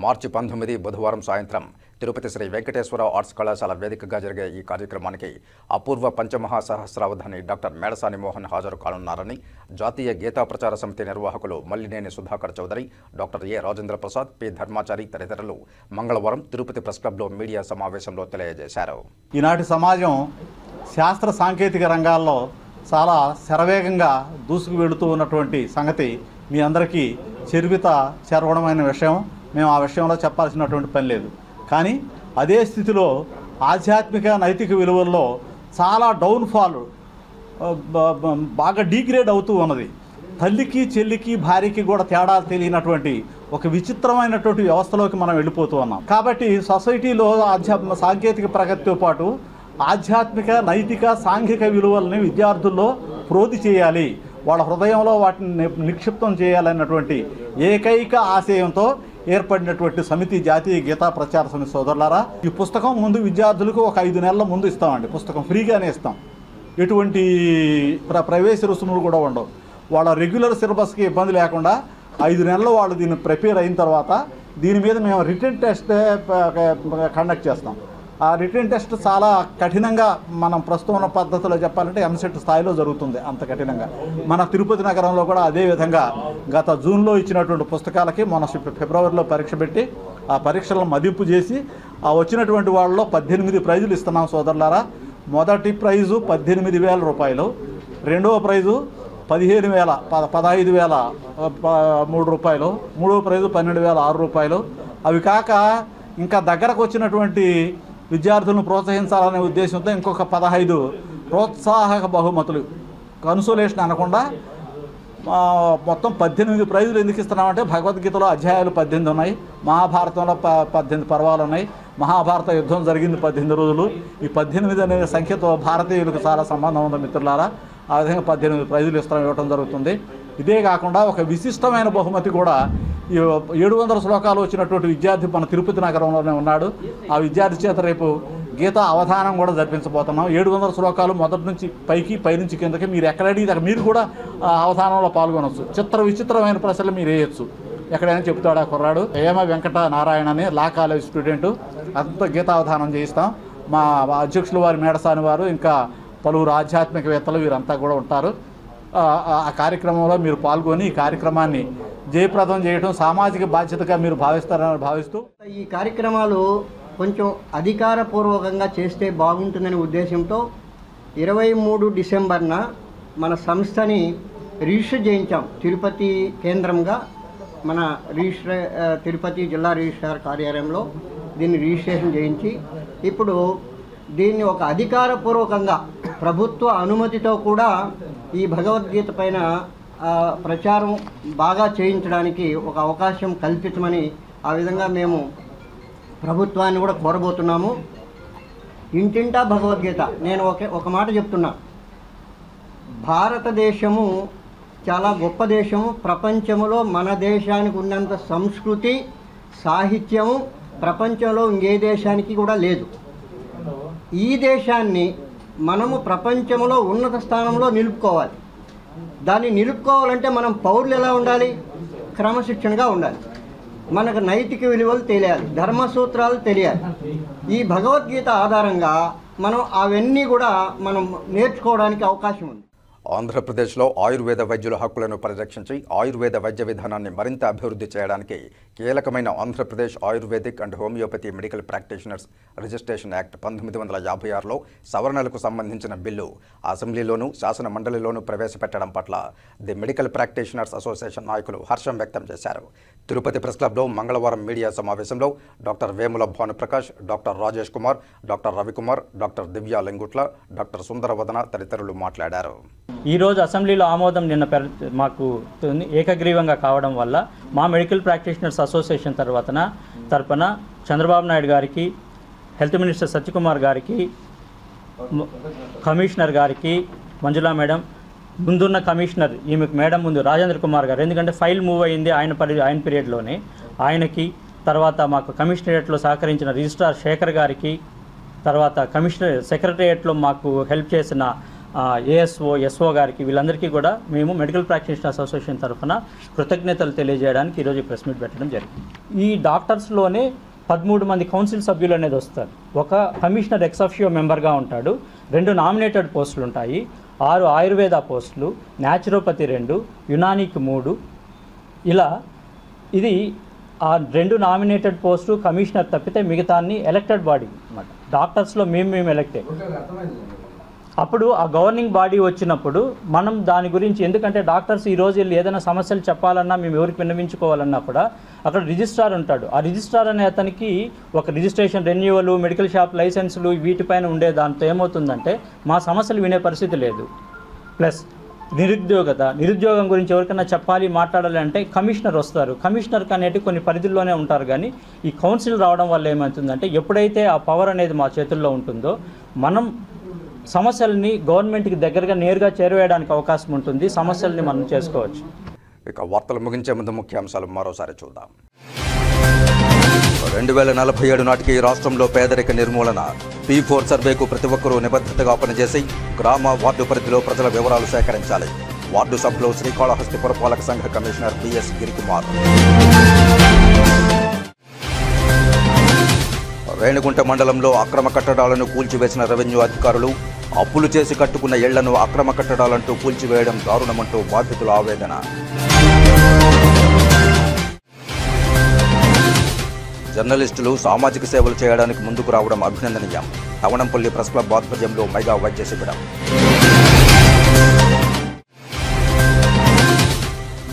మార్చి 19 బుధవారం సాయంత్రం తిరుపతి శ్రీ వెంకటేశ్వర ఆర్ట్స్ కళాశాల వేదికగా జరిగే ఈ కార్యక్రమానికి అపూర్వ పంచమహాసహస్రావధాని డాక్టర్ మేడసాని మోహన్ హాజరు కానున్నారని జాతీయ గీతా ప్రచార సమితి నిర్వాహకులు Mallineni Sudhakar Chowdary, doctor A Rajendra Prasad, P Dharmachari తదితరులు మంగళవారం తిరుపతి ప్రెస్ క్లబ్లో మీడియా సమావేశంలో తెలియజేశారు. ఈనాటి సమాజం శాస్త్ర సాంకేతిక రంగాల్లో చాలా శరవేగంగా దూసుకు వెళుతూ ఉన్నటువంటి సంగతి మీ అందరికీ చేరవడమైన విషయం. మేము ఆ విషయంలో చెప్పాల్సినటువంటి పని లేదు. కానీ అదే స్థితిలో ఆధ్యాత్మిక నైతిక విలువల్లో చాలా డౌన్ఫాల్, బాగా డీగ్రేడ్ అవుతూ ఉన్నది. తల్లికి, చెల్లికి, భార్యకి కూడా తేడా తెలియనటువంటి ఒక విచిత్రమైనటువంటి వ్యవస్థలోకి మనం వెళ్ళిపోతూ ఉన్నాం. కాబట్టి సొసైటీలో సాంకేతిక ప్రగతితో పాటు ఆధ్యాత్మిక, నైతిక, సాంఘిక విలువలని విద్యార్థుల్లో ప్రోధి చేయాలి, వాళ్ళ హృదయంలో వాటిని నిక్షిప్తం చేయాలన్నటువంటి ఏకైక ఆశయంతో ఏర్పడినటువంటి సమితి జాతీయ గీతా ప్రచార సమితి. సోదరులారా, ఈ పుస్తకం ముందు విద్యార్థులకు ఒక 5 నెలల ముందు ఇస్తామండి. పుస్తకం ఫ్రీగానే ఇస్తాం, ఎటువంటి ప్రవేశ రుసుములు కూడా ఉండవు. వాళ్ళ రెగ్యులర్ సిలబస్కి ఇబ్బంది లేకుండా 5 నెలలు వాళ్ళు దీన్ని ప్రిపేర్ అయిన తర్వాత దీని మీద మేము రిటన్ టెస్ట్ కండక్ట్ చేస్తాం. ఆ రిటన్ టెస్ట్ చాలా కఠినంగా, మనం ప్రస్తుతం ఉన్న పద్ధతిలో చెప్పాలంటే ఎంసెట్ స్థాయిలో జరుగుతుంది. అంత కఠినంగా మన తిరుపతి నగరంలో కూడా అదే విధంగా గత జూన్లో ఇచ్చినటువంటి పుస్తకాలకి మన ఫిబ్రవరిలో పరీక్ష పెట్టి ఆ పరీక్షలను మదింపు చేసి ఆ వచ్చినటువంటి వాళ్ళలో 18 ప్రైజులు ఇస్తున్నాం. సోదరులారా, మొదటి ప్రైజు 18,000 రూపాయలు, రెండవ ప్రైజు 15,003 రూపాయలు, మూడవ ప్రైజు 12,006 రూపాయలు. అవి కాక ఇంకా దగ్గరకు వచ్చినటువంటి విద్యార్థులను ప్రోత్సహించాలనే ఉద్దేశంతో ఇంకొక 15 ప్రోత్సాహక బహుమతులు, కన్సోలేషన్ అనకుండా మొత్తం 18 ప్రైజులు ఎందుకు ఇస్తున్నామంటే భగవద్గీతలో అధ్యాయాలు 18 ఉన్నాయి, మహాభారతంలో 18 పర్వాలు ఉన్నాయి, మహాభారత యుద్ధం జరిగింది 18 రోజులు. ఈ 18 అనే సంఖ్యతో భారతీయులకు చాలా సంబంధం ఉంది మిత్రులారా. ఆ విధంగా 18 ప్రైజులు ఇవ్వడం జరుగుతుంది. ఇదే కాకుండా ఒక విశిష్టమైన బహుమతి కూడా, ఈ 700 శ్లోకాలు వచ్చినటువంటి విద్యార్థి మన తిరుపతి నగరంలోనే ఉన్నాడు. ఆ విద్యార్థి చేత రేపు గీతా అవధానం కూడా జరిపించబోతున్నాం. 700 శ్లోకాలు మొదటి నుంచి పైకి, పైనుంచి కిందకి. మీరు ఎక్కడ అడిగితే మీరు కూడా అవధానంలో పాల్గొనవచ్చు. విచిత్రమైన ప్రశ్నలు మీరు వేయచ్చు. ఎక్కడైనా చెప్తాడు ఆ కుర్రాడు. ఏమ వెంకట నారాయణ అని లా కాలేజ్ స్టూడెంటు. అంతా గీతావధానం చేయిస్తాం. మా అధ్యక్షులు వారి మేడసాని వారు, ఇంకా పలువురు ఆధ్యాత్మికవేత్తలు వీరంతా కూడా ఉంటారు. ఆ కార్యక్రమంలో మీరు పాల్గొని ఈ కార్యక్రమాన్ని జయప్రదం చేయడం సామాజిక బాధ్యతగా మీరు భావిస్తారని భావిస్తూ ఈ కార్యక్రమాలు కొంచెం అధికారపూర్వకంగా చేస్తే బాగుంటుందనే ఉద్దేశంతో 23 డిసెంబర్న మన సంస్థని రిజిస్టర్ చేయించాం. తిరుపతి కేంద్రంగా మన తిరుపతి జిల్లా రిజిస్ట్రార్ కార్యాలయంలో దీన్ని రిజిస్ట్రేషన్ చేయించి ఇప్పుడు దీన్ని ఒక అధికారపూర్వకంగా ప్రభుత్వ అనుమతితో కూడా ఈ భగవద్గీత పైన ప్రచారం బాగా చేయించడానికి ఒక అవకాశం కల్పించమని ఆ విధంగా మేము ప్రభుత్వాన్ని కూడా కోరబోతున్నాము. ఇంటింటా భగవద్గీత. నేను ఒక మాట చెప్తున్నా, భారతదేశము చాలా గొప్ప దేశము. ప్రపంచంలో మన దేశానికి ఉన్నంత సంస్కృతి, సాహిత్యము ప్రపంచంలో ఇంకే దేశానికి కూడా లేదు. ఈ దేశాన్ని మనము ప్రపంచంలో ఉన్నత స్థానంలో నిలుపుకోవాలి. దాన్ని నిలుపుకోవాలంటే మనం పౌరులు ఎలా ఉండాలి? క్రమశిక్షణగా ఉండాలి. మనకు నైతిక విలువలు తెలియాలి, ధర్మసూత్రాలు తెలియాలి. ఈ భగవద్గీత ఆధారంగా మనం అవన్నీ కూడా మనం నేర్చుకోవడానికి అవకాశం ఉంది. ఆంధ్రప్రదేశ్లో ఆయుర్వేద వైద్యుల హక్కులను పరిరక్షించి ఆయుర్వేద వైద్య విధానాన్ని మరింత అభివృద్ధి చేయడానికి కీలకమైన Andhra Pradesh ayurvedic and homeopathy medical practitioners registration act 1956లో సవరణలకు సంబంధించిన బిల్లు అసెంబ్లీలోనూ శాసన మండలిలోనూ ప్రవేశపెట్టడం పట్ల ది మెడికల్ ప్రాక్టీషనర్స్ అసోసియేషన్ నాయకులు హర్షం వ్యక్తం చేశారు. తిరుపతి ప్రెస్ క్లబ్లో మంగళవారం మీడియా సమావేశంలో doctor Vemula Bhanuprakash, doctor Rajesh Kumar, doctor Ravikumar, doctor Divya Lingutla, doctor Sundaravadana తదితరులు మాట్లాడారు. ఈరోజు అసెంబ్లీలో ఆమోదం నిన్న మాకు ఏకగ్రీవంగా కావడం వల్ల మా మెడికల్ ప్రాక్టీషనర్స్ అసోసియేషన్ తరపున చంద్రబాబు నాయుడు గారికి, హెల్త్ మినిస్టర్ సత్యకుమార్ గారికి, కమిషనర్ గారికి మంజులా మేడం, ముందున్న కమిషనర్ ఈమెకు మేడం ముందు రాజేంద్ర కుమార్ గారు, ఎందుకంటే ఫైల్ మూవ్ అయింది ఆయన పీరియడ్లోనే, ఆయనకి, తర్వాత మాకు కమిషనరేట్లో సహకరించిన రిజిస్ట్రార్ శేఖర్ గారికి, తర్వాత కమిషనర్ సెక్రటరియట్లో మాకు హెల్ప్ చేసిన ఏఎస్ఓ, ఎస్ఓ గారికి, వీళ్ళందరికీ కూడా మేము మెడికల్ ప్రాక్టీషనర్స్ అసోసియేషన్ తరఫున కృతజ్ఞతలు తెలియజేయడానికి ఈరోజు ప్రెస్ మీట్ పెట్టడం జరిగింది. ఈ డాక్టర్స్లోనే 13 మంది కౌన్సిల్ సభ్యులు అనేది వస్తారు. ఒక కమిషనర్ ఎక్సఫియో మెంబర్గా ఉంటాడు. 2 నామినేటెడ్ పోస్టులు ఉంటాయి. 6 ఆయుర్వేద పోస్టులు, న్యాచురోపతి 2, యునానికి 3. ఇలా ఇది ఆ 2 నామినేటెడ్ పోస్టు కమిషనర్ తప్పితే మిగతా అన్ని ఎలక్టెడ్ బాడీ అన్నమాట. డాక్టర్స్లో మేము ఎలక్టెడ్. అప్పుడు ఆ గవర్నింగ్ బాడీ వచ్చినప్పుడు మనం దాని గురించి, ఎందుకంటే డాక్టర్స్ ఈరోజు ఏదైనా సమస్యలు చెప్పాలన్నా, మేము ఎవరికి విన్నవించుకోవాలన్నా కూడా అక్కడ రిజిస్ట్రార్ ఉంటాడు. ఆ రిజిస్ట్రార్ అనే అతనికి ఒక రిజిస్ట్రేషన్ రెన్యూవల్, మెడికల్ షాప్ లైసెన్సులు వీటిపైన ఉండే దాంతో ఏమవుతుందంటే మా సమస్యలు వినే పరిస్థితి లేదు. ప్లస్ నిరుద్యోగం గురించి ఎవరికైనా చెప్పాలి, మాట్లాడాలి అంటే కమిషనర్ వస్తారు. కమిషనర్కి అనేటి కొన్ని పరిధుల్లోనే ఉంటారు. కానీ ఈ కౌన్సిల్ రావడం వల్ల ఏమవుతుందంటే ఎప్పుడైతే ఆ పవర్ అనేది మా చేతుల్లో ఉంటుందో మనం సమస్యల్ని గవర్నమెంట్కి దగ్గరగా నేరుగా చేరవేయడానికి అవకాశం ఉంటుంది. సమస్యల్ని మనం చేసుకోవచ్చు. ఇక వార్తలు ముగించే ముందు ముఖ్యాంశాలు మరోసారి చూద్దాం. 2047 నాటికి రాష్ట్రంలో పేదరిక నిర్మూలన, P4 సర్వేకు ప్రతి ఒక్కరూ నిబద్ధతగా పనిచేసి గ్రామ వార్డు పరిధిలో ప్రజల వివరాలు సేకరించాలి. వార్డు సభలో శ్రీకాళహస్తి పురపాలక సంఘ కమిషనర్ బిఎస్ గిరికుమార్. రేణిగుంట మండలంలో అక్రమ కట్టడాలను కూల్చివేసిన రెవెన్యూ అధికారులు, అప్పులు చేసి కట్టుకున్న ఇళ్లను అక్రమ కట్టడాలంటూ కూల్చివేయడం దారుణమంటూ బాధితుల ఆవేదన. జర్నలిస్టులు సామాజిక సేవలు చేయడానికి ముందుకు రావడం అభినందనీయం. తవణంపల్లి ప్రెస్ క్లబ్ ఆధ్వర్యంలో మెగా వైద్య శిబిరం.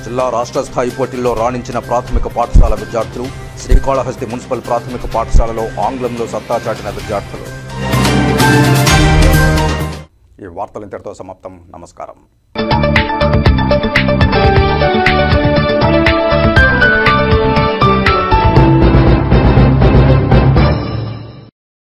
జిల్లా రాష్ట్ర స్థాయి పోటీల్లో రాణించిన ప్రాథమిక పాఠశాల విద్యార్థులు, శ్రీకాళహస్తి మున్సిపల్ ప్రాథమిక పాఠశాలలో ఆంగ్లంలో సత్తా చాటిన విద్యార్థులు. ఈ వార్తలు ఇంతటితో సమాప్తం. నమస్కారం.